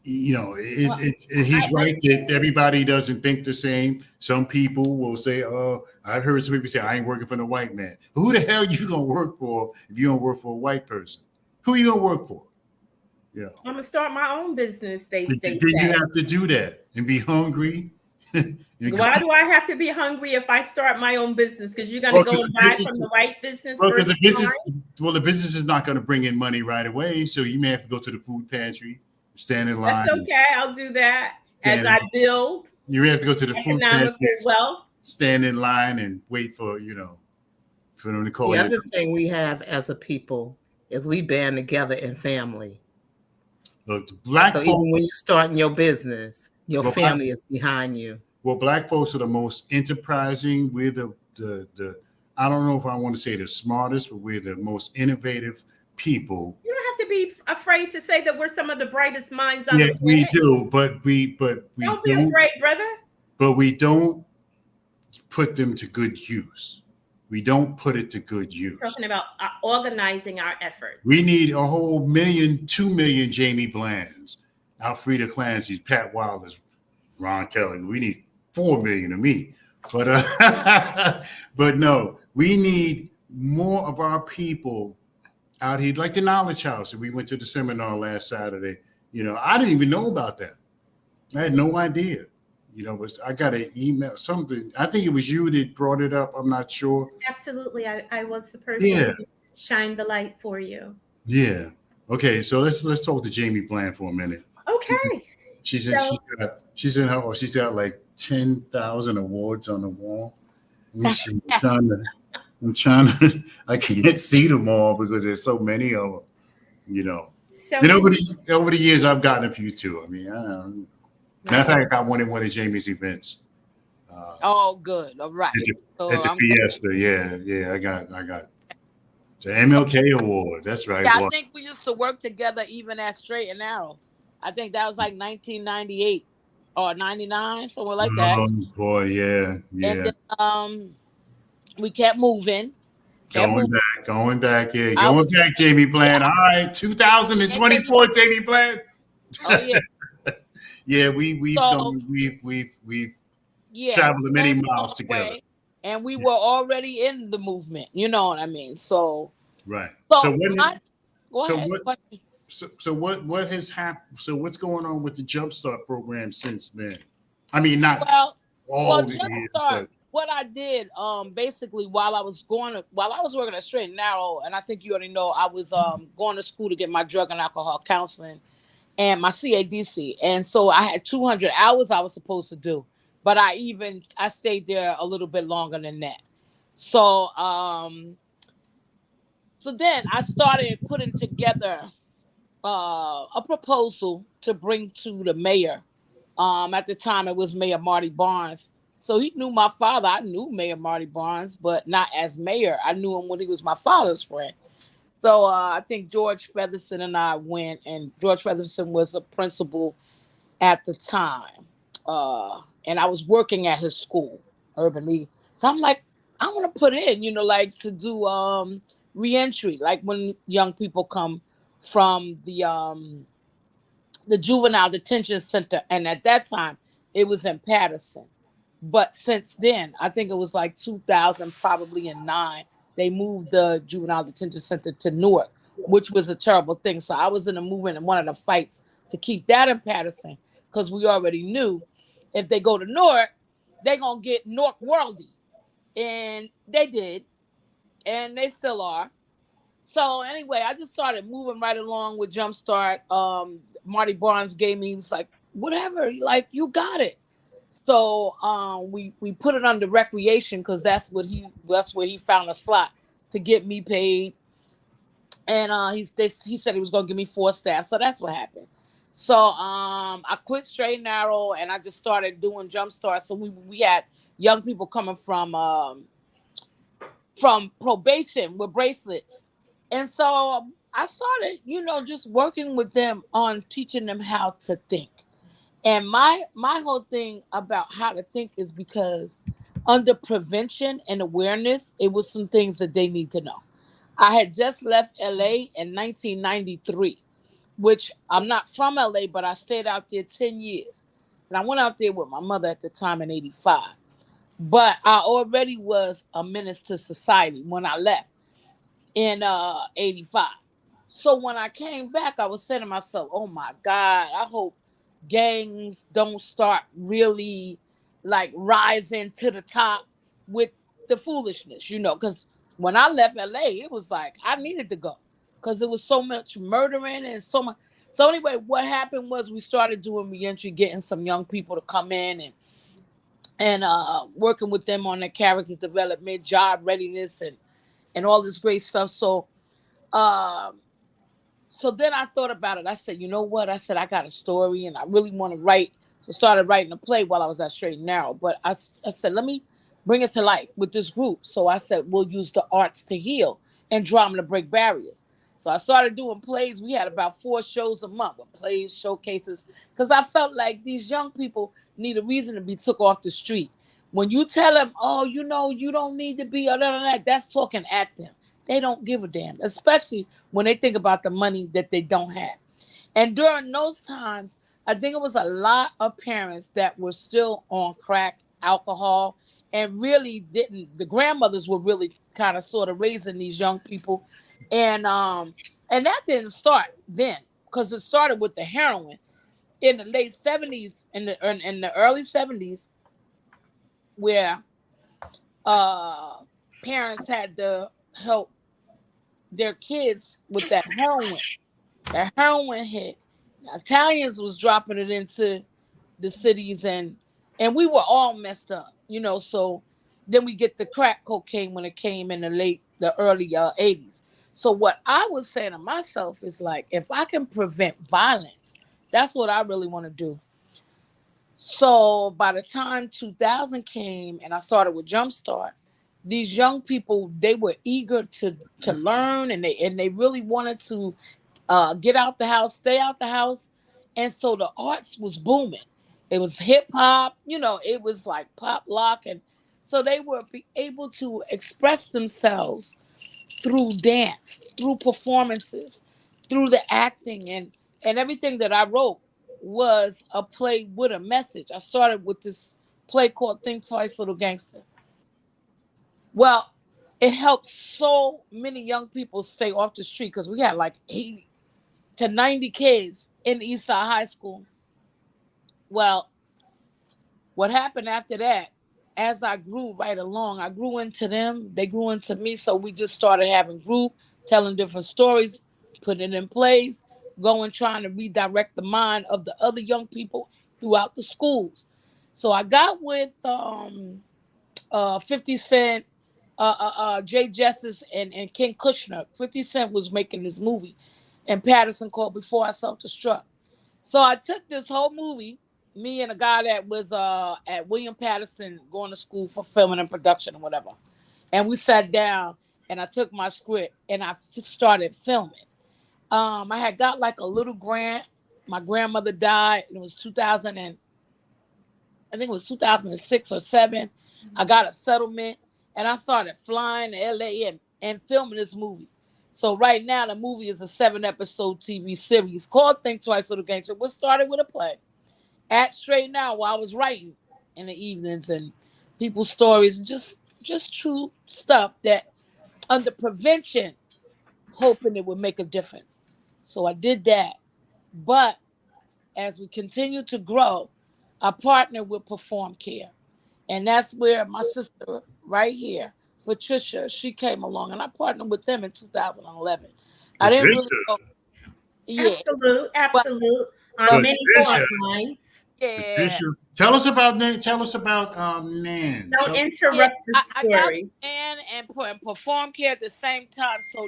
you know, he's right that everybody doesn't think the same. Some people will say, "Oh, I've heard some people say I ain't working for the white man." But who the hell you gonna work for if you don't work for a white person? Who you gonna work for? Yeah. I'm gonna start my own business. They Then say. you have to do that and be hungry. Why do I have to be hungry if I start my own business? Because you're gonna Well, go 'cause and the buy business, from the right business well, because first. the business is not going to bring in money right away. So you may have to go to the food pantry, stand in That's line. okay. I'll do that as Stand, I build you may have to go to the food pantry, economical wealth. stand in line, and wait for for them to call The you. other thing we have as a people is we band together in family. Look, black So folks. even when you start your business, your Well, family is behind you. Well, black folks are the most enterprising. We're the I don't know if I want to say the smartest, but we're the most innovative people. You don't have to be afraid to say that we're some of the brightest minds on Yeah, the we planet. do, but we Don't be don't, afraid, brother. but we don't put them to good use. We don't put it to good use. Talking about organizing our efforts. We need a whole 2 million Jamie Blands, Alfreda Clancy's, Pat Wilder's, Ron Kelly. We need 4 million of me. But but no, we need more of our people out here, like the Knowledge House. We went to the seminar last Saturday. I didn't even know about that. I had no idea. But I got an email, something. I think it was you that brought it up. I'm not sure. Absolutely. I was the person who shined the light for you. Yeah. Okay. So let's talk to Jamie Bland for a minute. Okay. She's got like 10,000 awards on the wall. I'm trying to. I can't see them all because there's so many of them. So and over the years, I've gotten a few too. I mean, matter of fact, I won at one of Jamie's events. Oh, good. All right. At the Fiesta, yeah. I got the MLK Award. That's right. Yeah, I think we used to work together even at Straight and Narrow. I think that was like 1998 or 99, somewhere like that. Oh boy, yeah. And then we kept moving. Going back, yeah. Going back, Jamie Bland. Yeah. All right, 2024, Jamie Bland. Oh yeah. Yeah, we've traveled many miles together. And we were already in the movement, you know what I mean? So right. So what has happened? So what's going on with the Jumpstart program since then? I mean, not Jumpstart. What I did, basically, while I was working at Straight and Narrow, and I think you already know, I was going to school to get my drug and alcohol counseling and my CADC, and so I had 200 hours I was supposed to do, but I stayed there a little bit longer than that. So then I started putting together a proposal to bring to the mayor. At the time, it was Mayor Marty Barnes. So he knew my father. I knew Mayor Marty Barnes, but not as mayor. I knew him when he was my father's friend. So I think George Featherson and I went, and George Featherson was a principal at the time. And I was working at his school, Urban League. So I'm like, I want to put in, to do reentry, like when young people come from the juvenile detention center. And at that time, it was in Patterson. But since then, I think it was like 2000, probably in 9, they moved the juvenile detention center to Newark, which was a terrible thing. So I was in a movement and one of the fights to keep that in Patterson, because we already knew if they go to Newark, they're going to get Newark worldy. And they did. And they still are. So anyway, I just started moving right along with Jumpstart. Marty Barnes gave me, he was like, whatever, like, you got it. So we put it under recreation because that's where he found a slot to get me paid. And he said he was going to give me 4 staff. So that's what happened. So I quit Straight and Narrow and I just started doing Jumpstart. So we had young people coming from probation with bracelets. And so I started, just working with them on teaching them how to think. And my whole thing about how to think is because under prevention and awareness, it was some things that they need to know. I had just left LA in 1993, which I'm not from LA, but I stayed out there 10 years. And I went out there with my mother at the time in 85. But I already was a menace to society when I left in 85. So when I came back, I was saying to myself, "Oh my God, I hope gangs don't start really like rising to the top with the foolishness, because when I left LA, it was like I needed to go because there was so much murdering and so much. So anyway, what happened was we started doing reentry, getting some young people to come in and working with them on their character development, job readiness, and all this great stuff. Um, so then I thought about it. I said, you know what? I said, I got a story and I really want to write. So I started writing a play while I was at Straight and Narrow. But I said, let me bring it to life with this group. So I said, we'll use the arts to heal and drama to break barriers. So I started doing plays. We had about 4 shows a month with plays, showcases, because I felt like these young people need a reason to be took off the street. When you tell them, oh, you don't need to be, that's talking at them. They don't give a damn, especially when they think about the money that they don't have. And during those times, I think it was a lot of parents that were still on crack, alcohol, and really didn't. The grandmothers were really kind of sort of raising these young people, and that didn't start then because it started with the heroin in the late 70s, in the early 70s, where parents had to help their kids with that heroin. That heroin hit. Italians was dropping it into the cities, and we were all messed up, So then we get the crack cocaine when it came in the early 80s. So what I was saying to myself is like, if I can prevent violence, that's what I really want to do. So by the time 2000 came and I started with Jumpstart, these young people, they were eager to learn, and they really wanted to get out the house, stay out the house. And so the arts was booming. It was hip hop, it was like pop lock. And so they were able to express themselves through dance, through performances, through the acting, and everything that I wrote was a play with a message. I started with this play called Think Twice, Little Gangster. Well, it helped so many young people stay off the street because we had like 80 to 90 kids in Eastside High School. Well, what happened after that, as I grew right along, I grew into them, they grew into me. So we just started having group, telling different stories, putting it in plays, going, trying to redirect the mind of the other young people throughout the schools. So I got with 50 Cent, Jay Justice, and Ken Kushner. 50 Cent was making this movie in Patterson called Before I Self-Destruct. So I took this whole movie, me and a guy that was at William Patterson going to school for filming and production or whatever. And we sat down and I took my script and I started filming. I had got like a little grant. My grandmother died. It was 2006 or 7. I got a settlement and I started flying to LA and filming this movie. So right now the movie is a 7-episode TV series called Think Twice, Little Gangster, which started with a play at Straight Now while I was writing in the evenings and people's stories, just true stuff that under prevention, hoping it would make a difference. So I did that. But as we continue to grow, I partnered with Perform Care. And that's where my sister right here, Patricia, she came along and I partnered with them in 2011. I didn't really go. Yeah. Absolute. On many lines. Yeah. Patricia, tell us about Nan. Don't interrupt the story. I got Nan and Perform Care at the same time. So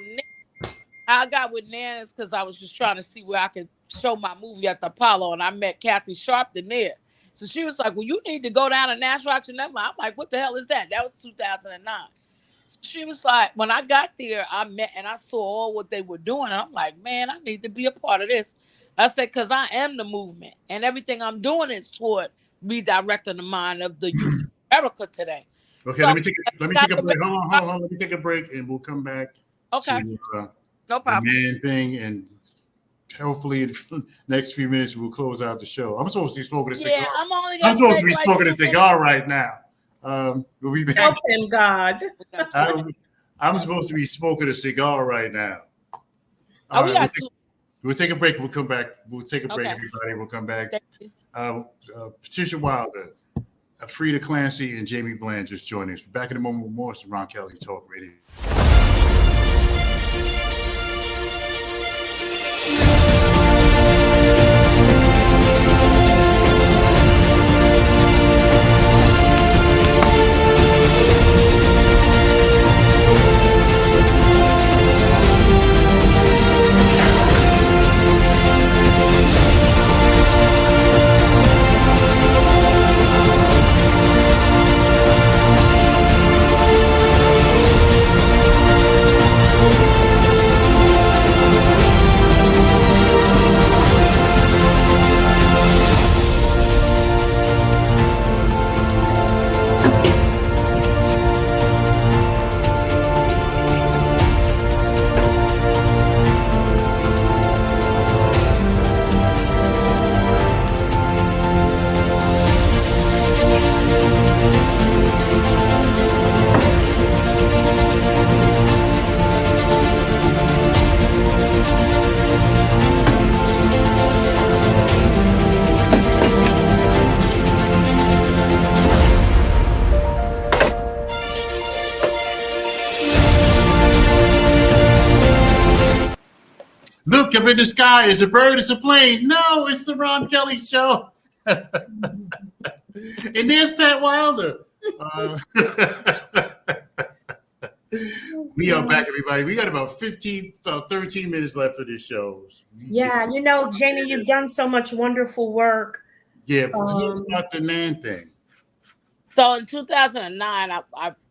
I got with Nan is because I was just trying to see where I could show my movie at the Apollo, and I met Kathy Sharpton there. So she was like, well, you need to go down to National Auction Network. I'm like, what the hell is that? That was 2009. So she was like, when I got there, I met and I saw all what they were doing. And I'm like, man, I need to be a part of this. I said, because I am the movement. And everything I'm doing is toward redirecting the mind of the youth of America today. Okay, so, let me take a break. Hold on. Let me take a break and we'll come back. Okay. To, no problem. The man thing, and hopefully in the next few minutes we'll close out the show. I'm supposed to be smoking a cigar. Yeah, I'm supposed to be smoking a cigar right now. We'll be back. Help him, God. I'm supposed to be smoking a cigar right now. All we right, got two. we'll take a break. We'll come back. We'll take a break, Okay. everybody. We'll come back. Thank you. Patricia Wilder, Frida Clancy, and Jamie Bland just joining us. We're back in a moment with more Ron Kelly Talk Radio. Look up in the sky. Is a bird? It's a plane. No, it's the Ron Kelly Show. And there's Pat Wilder. We are back, everybody. We got about 13 minutes left of this show. Yeah, Jamie, you've done so much wonderful work. Yeah, but tell us about the NAN thing. So in 2009,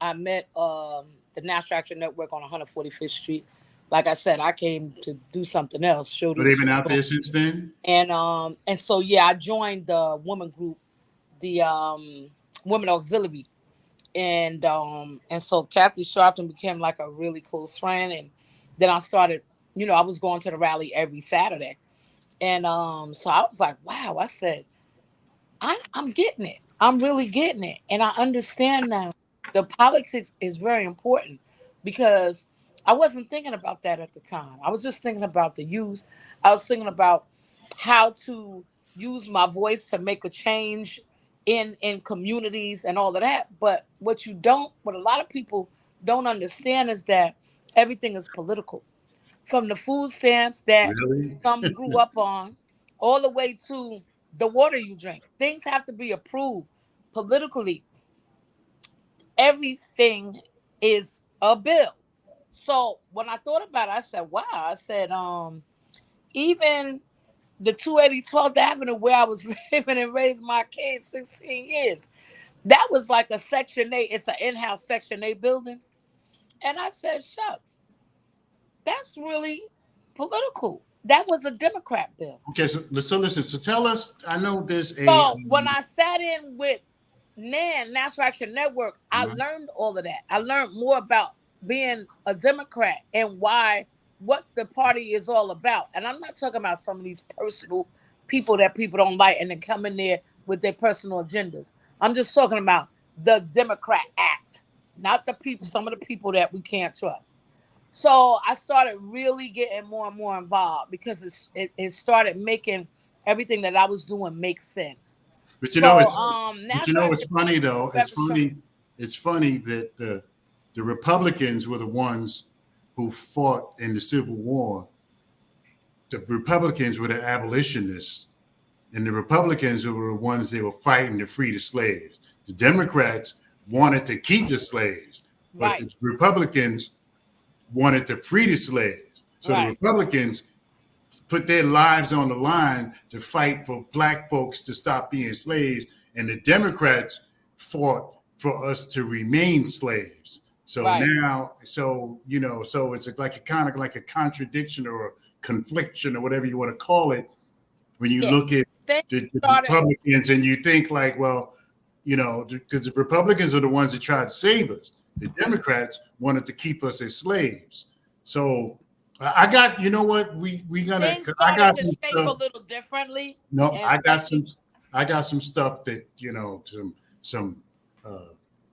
I met the National Action Network on 145th Street. Like I said, I came to do something else. But they've been out there since then? And so I joined the women group, the Women Auxiliary. And so Kathy Sharpton became like a really close friend. And then I started, I was going to the rally every Saturday. And so I was like, wow, I said, I'm getting it. I'm really getting it. And I understand now the politics is very important because I wasn't thinking about that at the time. I was just thinking about the youth. I was thinking about how to use my voice to make a change in communities and all of that. But what a lot of people don't understand is that everything is political. From the food stamps that some grew up on, all the way to the water you drink. Things have to be approved politically. Everything is a bill. So when I thought about it, I said, wow. I said, even the 280 12th Avenue where I was living and raised my kids 16 years, that was like a Section 8. It's an in-house Section 8 building. And I said, shucks, that's really political. That was a Democrat bill. Okay, so listen. So tell us, I know there's a... So when I sat in with NAN, National Action Network, I learned all of that. I learned more about being a Democrat and what the party is all about. And I'm not talking about some of these personal people that people don't like and then come in there with their personal agendas. I'm just talking about the Democrat Act, not the people, some of the people that we can't trust. So I started really getting more and more involved because it started making everything that I was doing make sense. But it's funny though. It's funny that the Republicans were the ones who fought in the Civil War. The Republicans were the abolitionists, and the Republicans were the ones that were fighting to free the slaves. The Democrats wanted to keep the slaves, but the Republicans wanted to free the slaves. So the Republicans put their lives on the line to fight for black folks to stop being slaves, and the Democrats fought for us to remain slaves. So now, so it's like a kind of like a contradiction or a confliction or whatever you want to call it when you look at the Republicans and you think like, well, because the Republicans are the ones that tried to save us. The Democrats wanted to keep us as slaves. So I got, I got some stuff a little differently. No, I got some stuff that,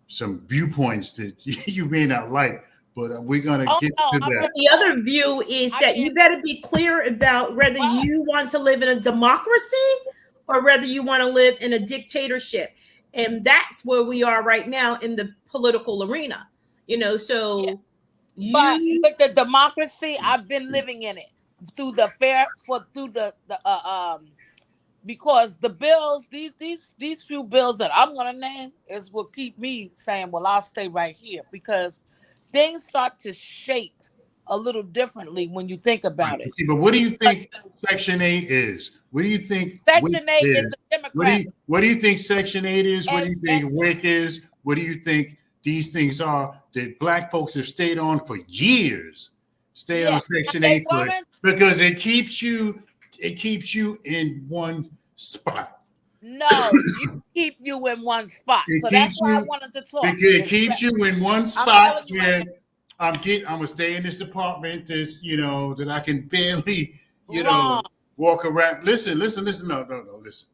some viewpoints that you may not like, but we're gonna Oh, get no, to I'm that. The other view is I that you can't- better be clear about whether Well- you want to live in a democracy or whether you want to live in a dictatorship. And that's where we are right now in the political arena. So But you with the democracy, I've been living in it through the because the bills, these few bills that I'm gonna name is what keep me saying, well, I'll stay right here, because things start to shape a little differently when you think about it. See, but what do you think Section 8 is? What do you think Section 8 is the What do Democrat. you think Section 8 is? What do you think And- WIC is? What do you think these things are that black folks have stayed on for years? Stay on Section 8 because it keeps you in one spot. No, you keep you in one spot. It So that's keeps why I you- wanted to talk. It keeps you in one spot telling you where right I'm gonna stay in this apartment that I can barely, Wrong. walk around. Listen. No, listen.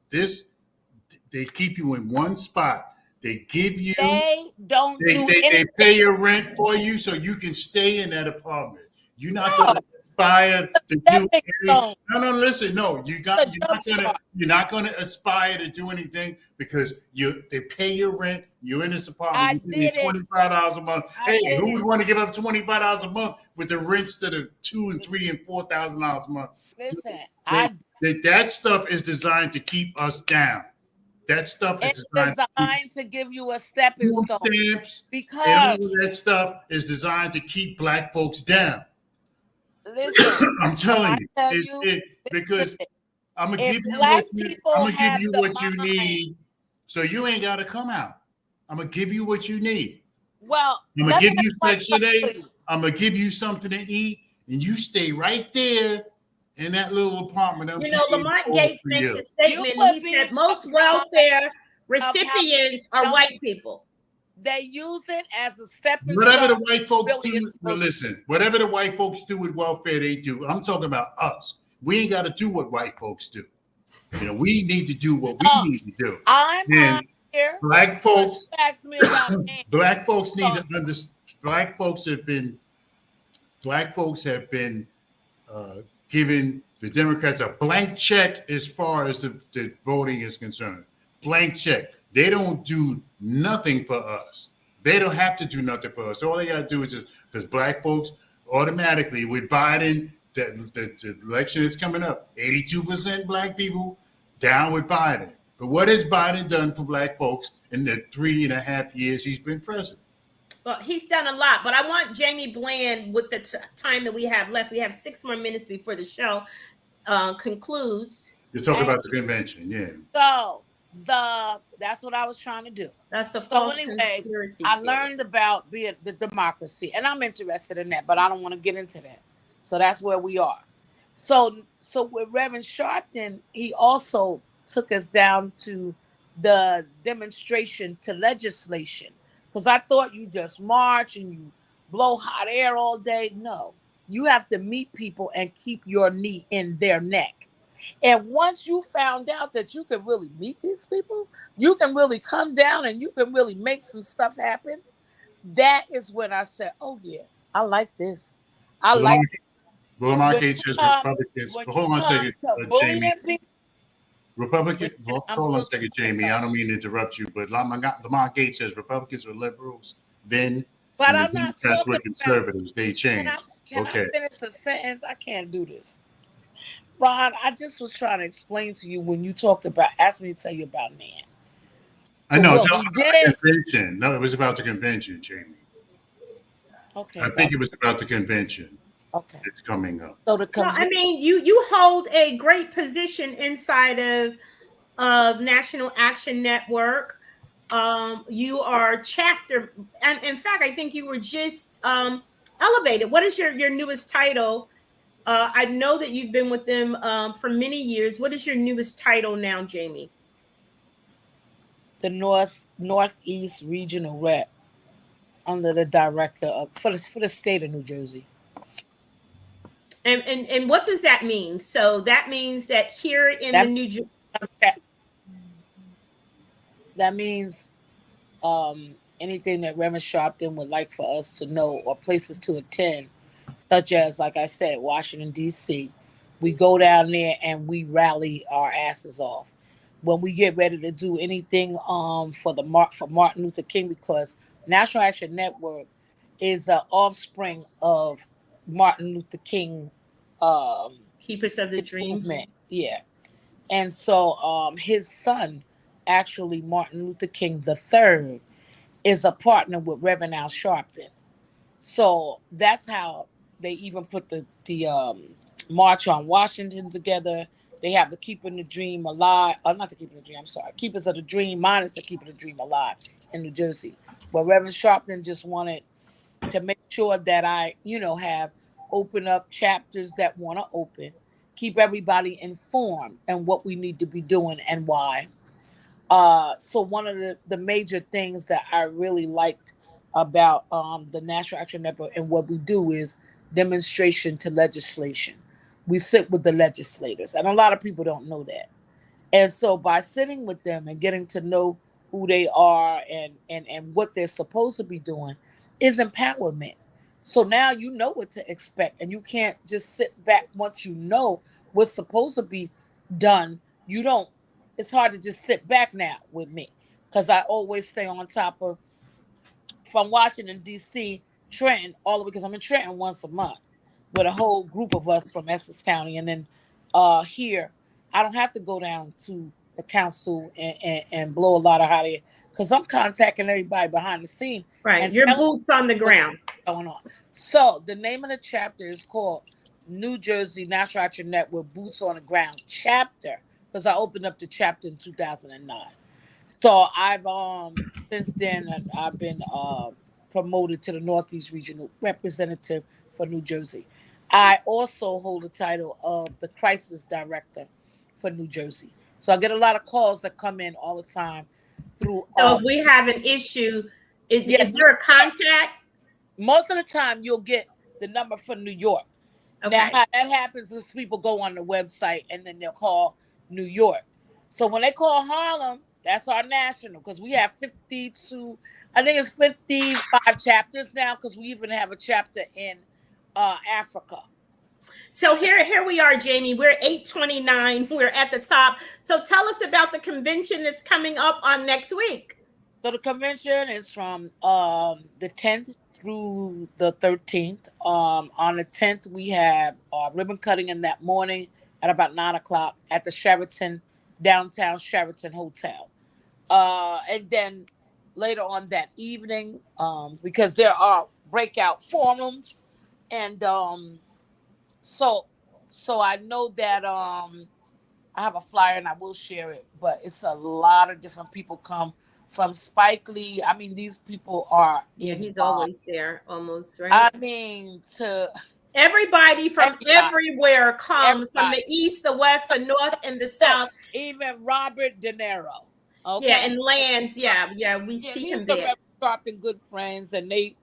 They keep you in one spot. They give you They don't do they anything. pay your rent for you so you can stay in that apartment. You're not gonna aspire to do Definitely anything. don't. No, listen, no, you're not gonna aspire to do anything because they pay your rent. You're in this apartment. You pay $25 a month. Hey, who would want to give up $25 a month with the rents that are $2,000 and $3,000 and $4,000 a month? Listen, That stuff is designed to keep us down. That stuff is designed to give you a stepping stone. Stamps Because and all of that stuff is designed to keep black folks down. listen, I'm telling you, because I'm gonna give you what you need, so you ain't gotta come out. I'm gonna give you what you need. Well, I'm gonna give you Section 8. I'm gonna give you something to eat, and you stay right there in that little apartment. Lamont Gates makes a statement, and he said most welfare recipients are white people. They use it as a stepping Whatever stone. the white folks do, listen. Whatever the white folks do with welfare, they do. I'm talking about us. We ain't got to do what white folks do. We need to do what we need to do. I'm here. Black folks. Ask me about black folks need to understand. Black folks have been giving the Democrats a blank check as far as the voting is concerned. Blank check. They don't do nothing for us. They don't have to do nothing for us. All they got to do is just because black folks automatically with Biden, the election is coming up. 82% black people down with Biden. But what has Biden done for black folks in the 3.5 years he's been president? Well, he's done a lot, but I want Jamie Bland, with the time that we have left. We have 6 more minutes before the show concludes. You're talking about the convention, yeah. So that's what I was trying to do. That's a false conspiracy. I learned about the democracy, and I'm interested in that, but I don't want to get into that. So that's where we are. So with Reverend Sharpton, he also took us down to the demonstration to legislation, because I thought you just march and you blow hot air all day. No, you have to meet people and keep your knee in their neck. And once you found out that you can really meet these people, you can really come down and you can really make some stuff happen. That is when I said, oh yeah, I like this. Lamont Gates says Republicans. Hold on a second, Jamie. Republican. Hold on a second, Jamie. I don't mean to interrupt you, but Lamont Gates says Republicans are liberals then, but and I'm the not Democrats talking were conservatives. They changed. Can I finish a sentence? I can't do this. Ron, I just was trying to explain to you when you asked me to tell you about Nan. I know. It's about the convention. No, it was about the convention, Jamie. Okay. I think it was about the convention. Okay. It's coming up. So you hold a great position inside of National Action Network. You are chapter, and in fact, I think you were just elevated. What is your newest title? I know that you've been with them for many years. What is your newest title now, Jamie? The Northeast Regional Rep, under the director for the state of New Jersey. And what does that mean? So that means that here in the New Jersey. That means anything that Reverend Sharpton would like for us to know or places to attend, such as, like I said, Washington, D.C., we go down there and we rally our asses off. When we get ready to do anything for Martin Luther King, because National Action Network is an offspring of Martin Luther King Keepers of the his Dream. movement. Yeah. And so his son, actually Martin Luther King the third, is a partner with Reverend Al Sharpton. So that's how they even put the March on Washington together. They have the Keeping the Dream Alive, not the Keeping the Dream, I'm sorry, Keepers of the Dream minus the Keeping the Dream Alive in New Jersey. But Reverend Sharpton just wanted to make sure that I, have open up chapters that want to open, keep everybody informed and what we need to be doing and why. So one of the major things that I really liked about the National Action Network and what we do is demonstration to legislation. We sit with the legislators, and a lot of people don't know that. And so by sitting with them and getting to know who they are and what they're supposed to be doing is empowerment. So now you know what to expect, and you can't just sit back once you know what's supposed to be done. You don't, it's hard to just sit back now with me because I always stay on top of from Washington, D.C., Trenton, all the way because I'm in Trenton once a month with a whole group of us from Essex County. And then here, I don't have to go down to the council and blow a lot of hot air because I'm contacting everybody behind the scene. Right. And Your telling boots on the ground. what's going on. So the name of the chapter is called New Jersey National Action Network Boots on the Ground Chapter because I opened up the chapter in 2009. So I've since then I've been promoted to the Northeast Regional Representative for New Jersey. I also hold the title of the Crisis Director for New Jersey. So I get a lot of calls that come in all the time through. So if we have an issue, is there a contact? Most of the time, you'll get the number for New York. Okay. Now, how that happens is people go on the website and then they'll call New York. So when they call Harlem, that's our national because we have 52, I think it's 55 chapters now because we even have a chapter in Africa. So here we are, Jamie. We're 8:29. We're at the top. So tell us about the convention that's coming up on next week. So the convention is from the 10th through the 13th. On the 10th, we have ribbon cutting in that morning at about 9 o'clock at the Sheraton, downtown Sheraton Hotel. And then later on that evening, because there are breakout forums, and so I know that I have a flyer and I will share it, but it's a lot of different people come from Spike Lee. I mean, these people are he's always there, almost, right? I mean, to everybody from everywhere comes from the east, the west, the north, and the south. Even Robert De Niro. Okay. Yeah, and Lance. Yeah, we see him there. Sharpton good friends, and they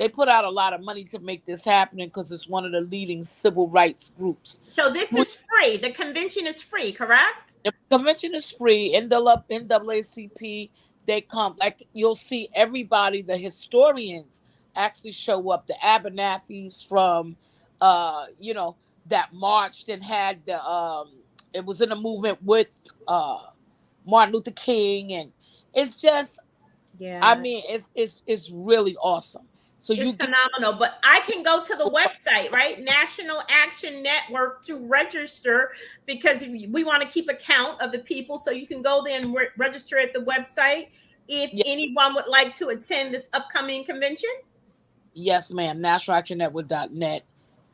put out a lot of money to make this happen because it's one of the leading civil rights groups. So this is free. The convention is free, correct? The convention is free. NAACP, they come. Like you'll see everybody, the historians actually show up. The Abernathy's from, that marched and had the, it was in a movement with Martin Luther King. And it's just, I mean, it's really awesome. So it's phenomenal, but I can go to the website, right? National Action Network to register because we want to keep a count of the people. So you can go there and register at the website if anyone would like to attend this upcoming convention. Yes, ma'am. NationalActionNetwork.net.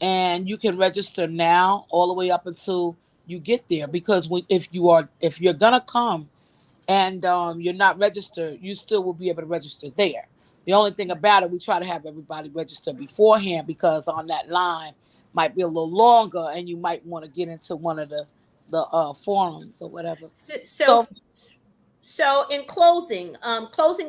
And you can register now all the way up until you get there because if you're gonna come and you're not registered, you still will be able to register there. The only thing about it, we try to have everybody register beforehand because on that line might be a little longer and you might want to get into one of the forums or whatever. So in closing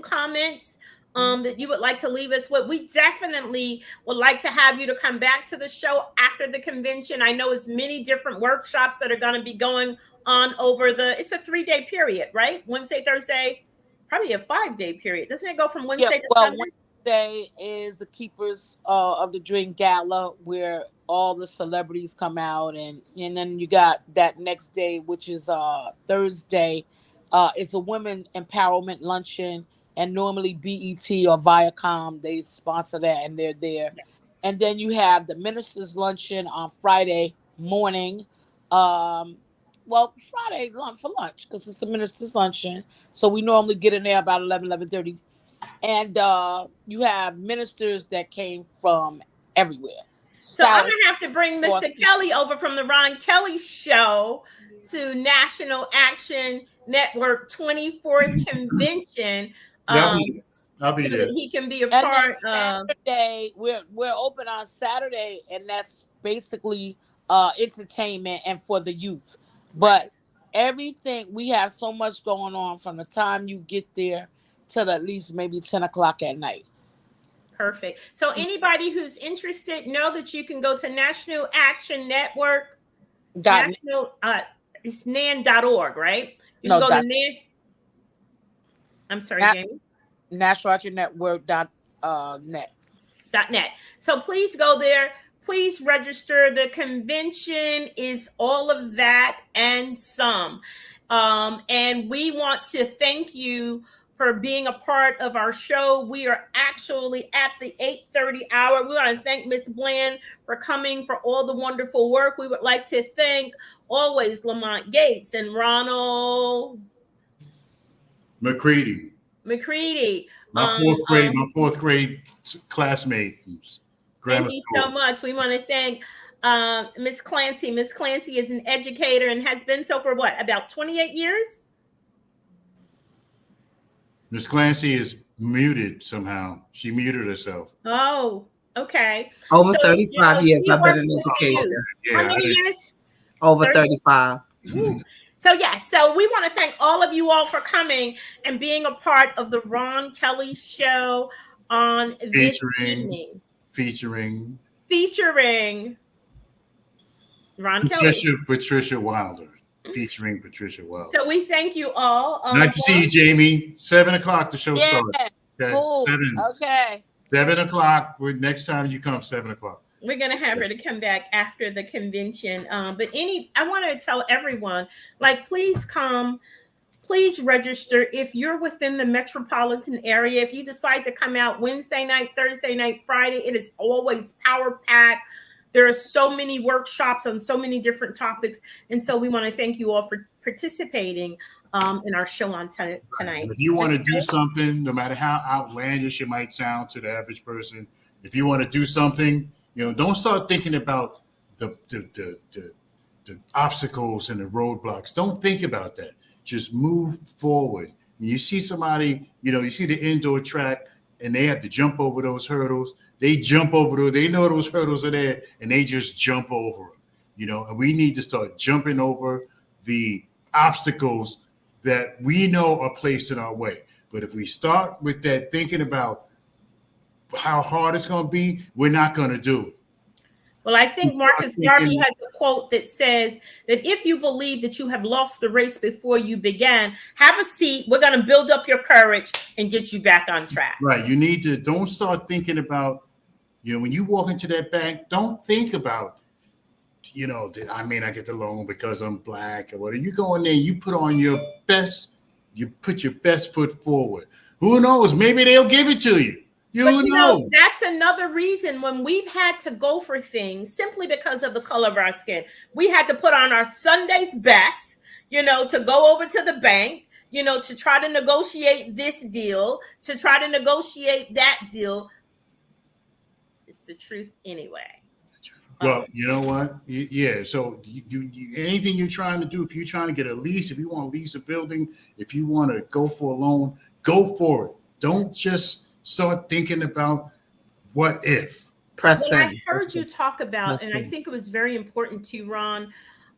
comments that you would like to leave us with, we definitely would like to have you to come back to the show after the convention. I know it's many different workshops that are going to be going on over it's a 3-day period, right? Wednesday, Thursday, probably a 5-day period. Doesn't it go from Yeah, Wednesday to well, Sunday? Wednesday is the Keepers of the Dream Gala, where all the celebrities come out, and then you got that next day, which is Thursday. It's a women empowerment luncheon, and normally BET or Viacom they sponsor that, and they're there. Yes. And then you have the ministers luncheon on Friday morning. Um, well, Friday lunch for lunch because it's the ministers luncheon. So we normally get in there about 11:30, and you have ministers that came from everywhere, So I'm south, gonna have to bring north, Mr. Kelly over from the Ron Kelly Show to National Action Network 24th convention, Yeah, um, I'll so be there. that he can be a and then part of. Saturday we're open on Saturday, and that's basically entertainment and for the youth. Right. But everything, we have so much going on from the time you get there till at least maybe 10 o'clock at night. Perfect. So anybody who's interested, know that you can go to National Action Network, Dot net. National, it's nan.org, right? You can No, go to dot nan. I'm sorry, na- Jamie. National Action Network net. .net. So please go there. Please register. The convention is all of that and some. And we want to thank you for being a part of our show. We are actually at the 8:30 hour. We want to thank Miss Bland for coming, for all the wonderful work. We would like to thank always Lamont Gates and Ronald McCready, McCready. my fourth grade classmate, from grammar Thank you school. so much. We want to thank Miss Clancy. Miss Clancy is an educator and has been so for what, about 28 years? Miss Clancy is muted somehow. She muted herself. Oh, okay. Over So, 35 years she I've been works in with education. youth. Yeah, How many years? Over 30? 35. Ooh. So yes, so we want to thank all of you all for coming and being a part of the Ron Kelly Show on this evening, featuring Ron Kelly. Patricia Wilder. Featuring Patricia Wilder. So we thank you all. Nice to see you, Jamie. 7 o'clock the show Yeah, starts. Okay. cool. 7 o'clock. Next time you come, 7 o'clock. We're gonna have her to come back after the convention. But I want to tell everyone, like, please come, please register if you're within the metropolitan area. If you decide to come out Wednesday night, Thursday night, Friday, it is always power packed. There are so many workshops on so many different topics, and so we want to thank you all for participating in our show on tonight. If you want to do something, no matter how outlandish it might sound to the average person, if you want to do something, don't start thinking about the obstacles and the roadblocks. Don't think about that. Just move forward. When you see somebody, you see the indoor track and they have to jump over those hurdles. They jump over those. They know those hurdles are there, and they just jump over them. And we need to start jumping over the obstacles that we know are placed in our way. But if we start with that thinking about how hard it's going to be, we're not going to do it. Well, I think Marcus Garvey has a quote that says that if you believe that you have lost the race before you began, have a seat. We're going to build up your courage and get you back on track. Right. You need to, don't start thinking about, when you walk into that bank, don't think about, that I may not get the loan because I'm black or whatever. You go in there, you put on your best, you put your best foot forward. Who knows? Maybe they'll give it to you. You know, that's another reason when we've had to go for things simply because of the color of our skin. We had to put on our Sunday's best, to go over to the bank, to try to negotiate this deal, to try to negotiate that deal. It's the truth anyway. Well, you know what? Yeah. So you anything you're trying to do, if you're trying to get a lease, if you want to lease a building, if you want to go for a loan, go for it. Don't just start thinking about what if. What I heard you talk about, and I think it was very important to you, Ron,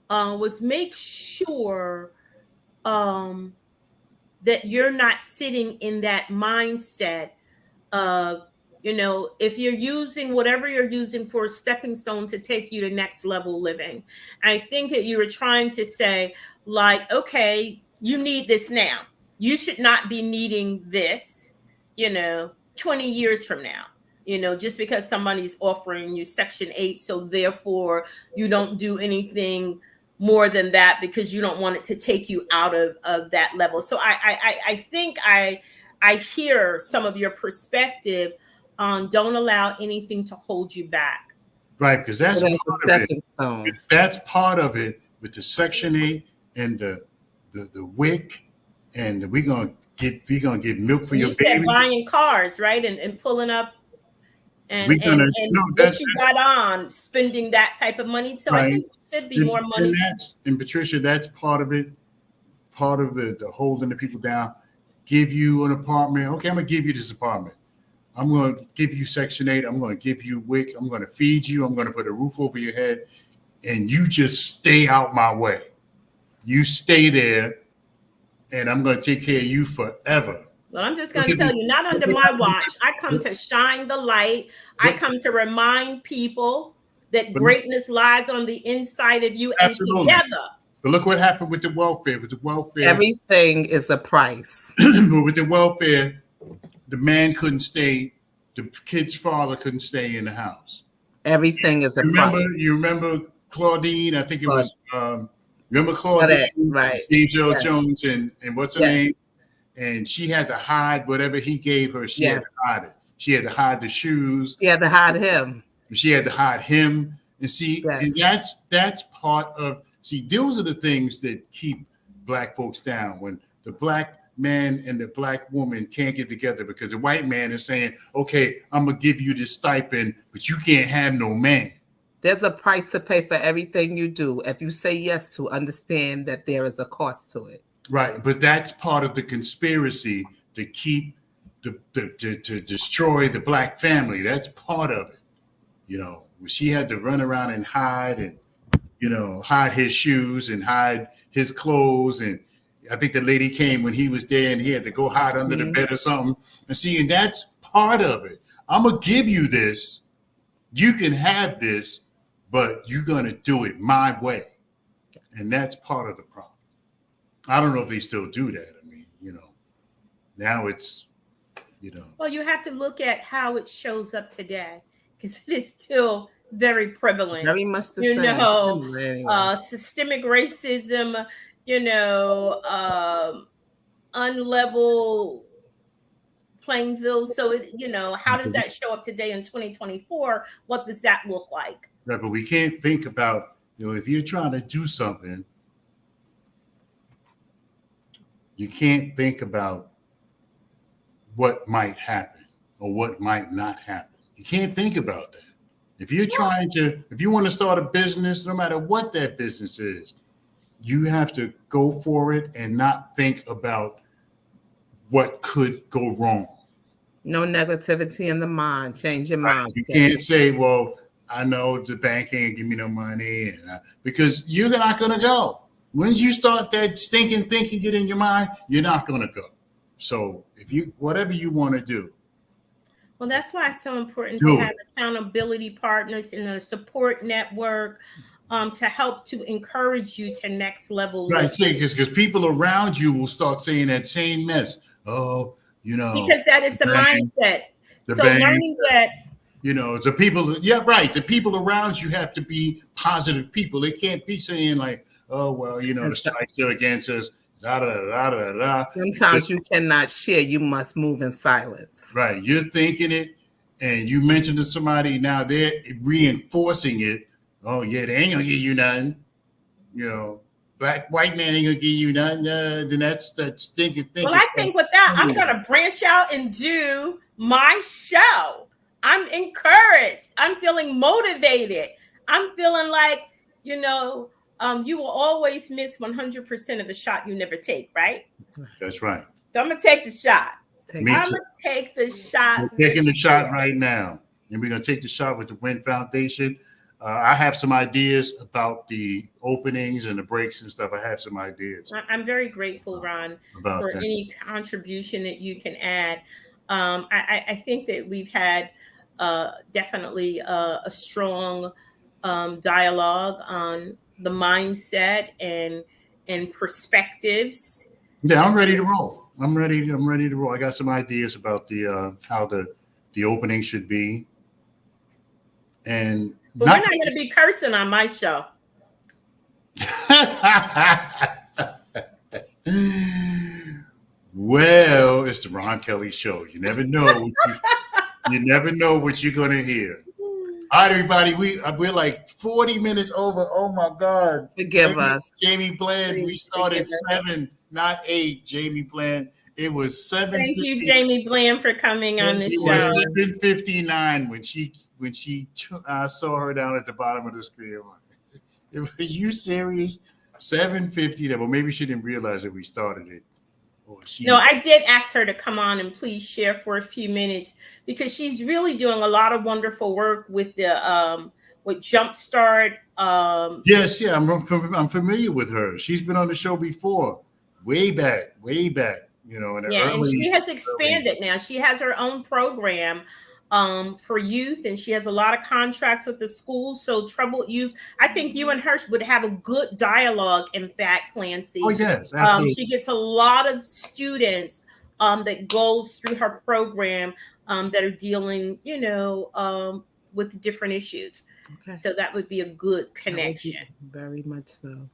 was make sure that you're not sitting in that mindset of, if you're using whatever you're using for a stepping stone to take you to next level living. I think that you were trying to say, like, okay, you need this now. you should not be needing this, 20 years from now, just because somebody's offering you Section 8. So therefore, you don't do anything more than that because you don't want it to take you out of that level. So I think I hear some of your perspective on don't allow anything to hold you back. Right, because that's So part that's of a it. stepping stone. That's part of it with the Section 8 and the WIC, and we're gonna give milk for You your said baby. buying cars, right? And pulling up and We're gonna what that's you got on, spending that type of money. So I right. think there should be more money. And Patricia, that's part of it. Part of the holding the people down. Give you an apartment. Okay, I'm gonna give you this apartment. I'm going to give you Section 8. I'm going to give you WIC. I'm going to feed you. I'm going to put a roof over your head. And you just stay out my way. You stay there, and I'm going to take care of you forever. Well, I'm just going to tell you, not under my watch. I come to shine the light. I come to remind people that greatness lies on the inside of you. Absolutely. And together. But look what happened with the welfare. With the welfare, everything is a price. With the welfare, the man couldn't stay. The kid's father couldn't stay in the house. Everything is a price. You remember Claudine? I think it was. Remember Claudine? Right. Steve Earl Jones and what's her name? And she had to hide whatever he gave her. She had to hide it. She had to hide the shoes. She had to hide him. She had to hide him. And see, and that's part of. See, those are the things that keep Black folks down. When the Black man and the Black woman can't get together because the white man is saying, okay, I'm going to give you this stipend, but you can't have no man. There's a price to pay for everything you do. If you say yes to, understand that there is a cost to it. Right. But that's part of the conspiracy to keep, to destroy the Black family. That's part of it. She had to run around and hide and, hide his shoes and hide his clothes. And I think the lady came when he was there and he had to go hide under the bed or something. And that's part of it. I'm going to give you this. You can have this, but you're going to do it my way. And that's part of the problem. I don't know if they still do that. I mean, now it's, Well, you have to look at how it shows up today because it is still very prevalent. Very much the same. Anyway. Systemic racism, unlevel playing field. So, how does that show up today in 2024? What does that look like? Right, but we can't think about, if you're trying to do something, you can't think about what might happen or what might not happen. You can't think about that. If you want to start a business, no matter what that business is, you have to go for it and not think about what could go wrong. No negativity in the mind. Change your mind. You can't say, well, I know the bank ain't give me no money, because you're not going to go. Once you start that stinking thinking get in your mind, you're not going to go. So whatever you want to do. Well, that's why it's so important to have accountability partners in a support network to help to encourage you to next level. Right, because people around you will start saying that same mess. Oh, because that is the mindset. So learning that. The people, the people around you have to be positive people. They can't be saying like, oh, well, the strikes are against us. Da, da, da, da, da. Sometimes you cannot share. You must move in silence. Right. You're thinking it and you mentioned to somebody. Now they're reinforcing it. Oh, yeah, they ain't going to give you nothing. White man ain't going to give you nothing. Then that's that stinking thing. Well, I think with that, I'm going to branch out and do my show. I'm encouraged. I'm feeling motivated. I'm feeling like, you will always miss 100% of the shot you never take, right? That's right. So I'm going to take the shot. I'm going to take the shot. We're taking the shot right now. And we're going to take the shot with the Win Foundation. I have some ideas about the openings and the breaks and stuff. I have some ideas. I'm very grateful, Ron, for any contribution that you can add. I think that we've had definitely a strong dialogue on the mindset and perspectives. Yeah, I'm ready to roll. I'm ready. I'm ready to roll. I got some ideas about the how the opening should be, and But we're not going to be cursing on my show. Well, it's the Ron Kelly Show. You never know. You never know what you're gonna hear. All right, everybody. We're like 40 minutes over. Oh my God! Forgive us, Jamie Bland. We started 7, not 8. Jamie Bland. It was 7. Thank you, Jamie Bland, for coming on the show. It was 7:59 when she saw her down at the bottom of the screen. Are you serious? 7:50. Well, maybe she didn't realize that we started it. No, I did ask her to come on and please share for a few minutes, because she's really doing a lot of wonderful work with the with Jumpstart. Yes, yeah, I'm familiar with her. She's been on the show before, way back. You know, and she has expanded now. She has her own program for youth, and she has a lot of contracts with the schools. So troubled youth, I think you and her would have a good dialogue. In fact, Clancy. Oh yes, absolutely. She gets a lot of students that goes through her program that are dealing, with different issues. Okay. So that would be a good connection. Very much so.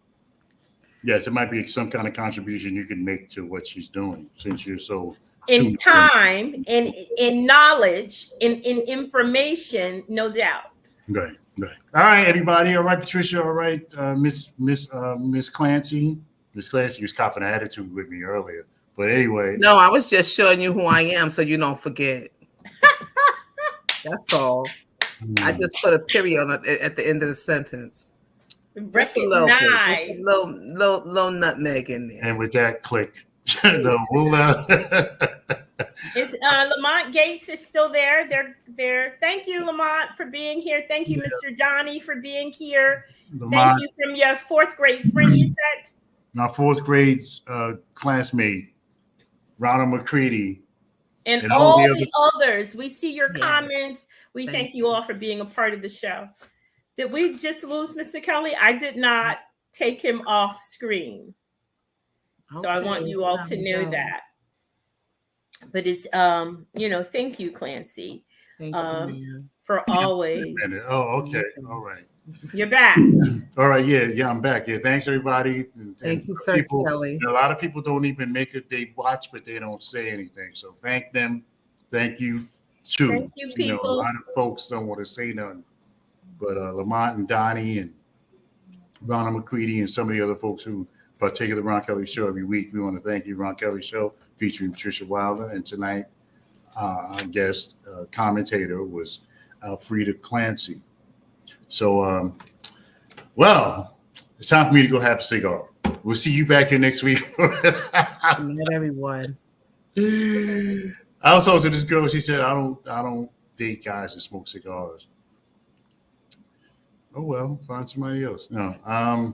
Yes, it might be some kind of contribution you can make to what she's doing, since you're so in time, in knowledge, in information, no doubt. Right. All right, everybody. All right, Patricia. All right, Miss Clancy. Miss Clancy was copping an attitude with me earlier, but anyway. No, I was just showing you who I am, so you don't forget. That's all. I just put a period on it at the end of the sentence. Just a little bit, just a little nutmeg in there. And with that, click. Lamont Gates is still there. They're. Thank you, Lamont, for being here. Thank you, Mr. Donnie, for being here. Lamont, thank you from your 4th grade friend. You said my 4th grade classmate, Ronald McCready, and all the others. We see your comments. We thank you all for being a part of the show. Did we just lose Mr. Kelly? I did not take him off screen. Okay, so I want you all to know that. But it's thank you, Clancy. Thank you, for always. Oh, okay. All right. You're back. All right, yeah, I'm back. Yeah, thanks everybody. Thank you, sir. Kelly. A lot of people don't even make it. They watch, but they don't say anything. So thank them. Thank you too. Thank you, people. A lot of folks don't want to say nothing. But Lamont and Donnie and Ronald McCready and some of the other folks who partake of the Ron Kelly Show every week, we want to thank you. Ron Kelly Show featuring Patricia Wilder. And tonight, our guest commentator was Alfreda Clancy. So, it's time for me to go have a cigar. We'll see you back here next week. Good night, everyone. I was talking to this girl. She said, I don't date guys that smoke cigars. Oh well, find somebody else. No,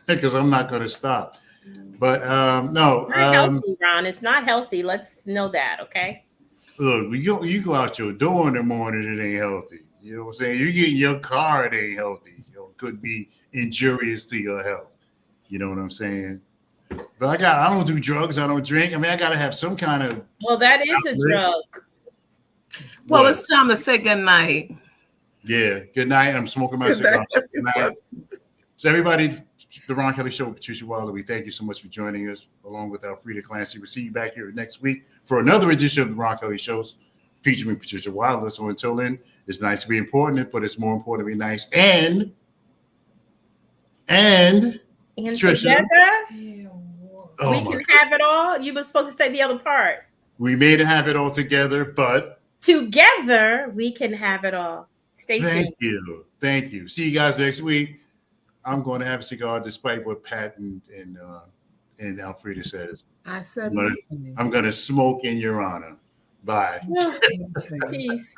because I'm not going to stop. But no, it's not healthy, Ron. It's not healthy. Let's know that, okay? Look, you go out your door in the morning, it ain't healthy. You know what I'm saying? You get in your car, it ain't healthy. It could be injurious to your health. You know what I'm saying? But I don't do drugs. I don't drink. I mean, I got to have some kind of. Well, that is a drug. Well, it's time to say good night. Yeah, good night. I'm smoking my cigar. Good night. So everybody, the Ron Kelly Show with Patricia Wilder, we thank you so much for joining us, along with Alfreda Clancy. We'll see you back here next week for another edition of the Ron Kelly Shows featuring Patricia Wilder. So until then, it's nice to be important, but it's more important to be nice. And Patricia, together, we can have it all. You were supposed to say the other part. We may have it all together, but together we can have it all. Stay tuned. Thank you. See you guys next week. I'm going to have a cigar, despite what Pat and Alfreda says. I said I'm going to smoke in your honor. Bye. Peace.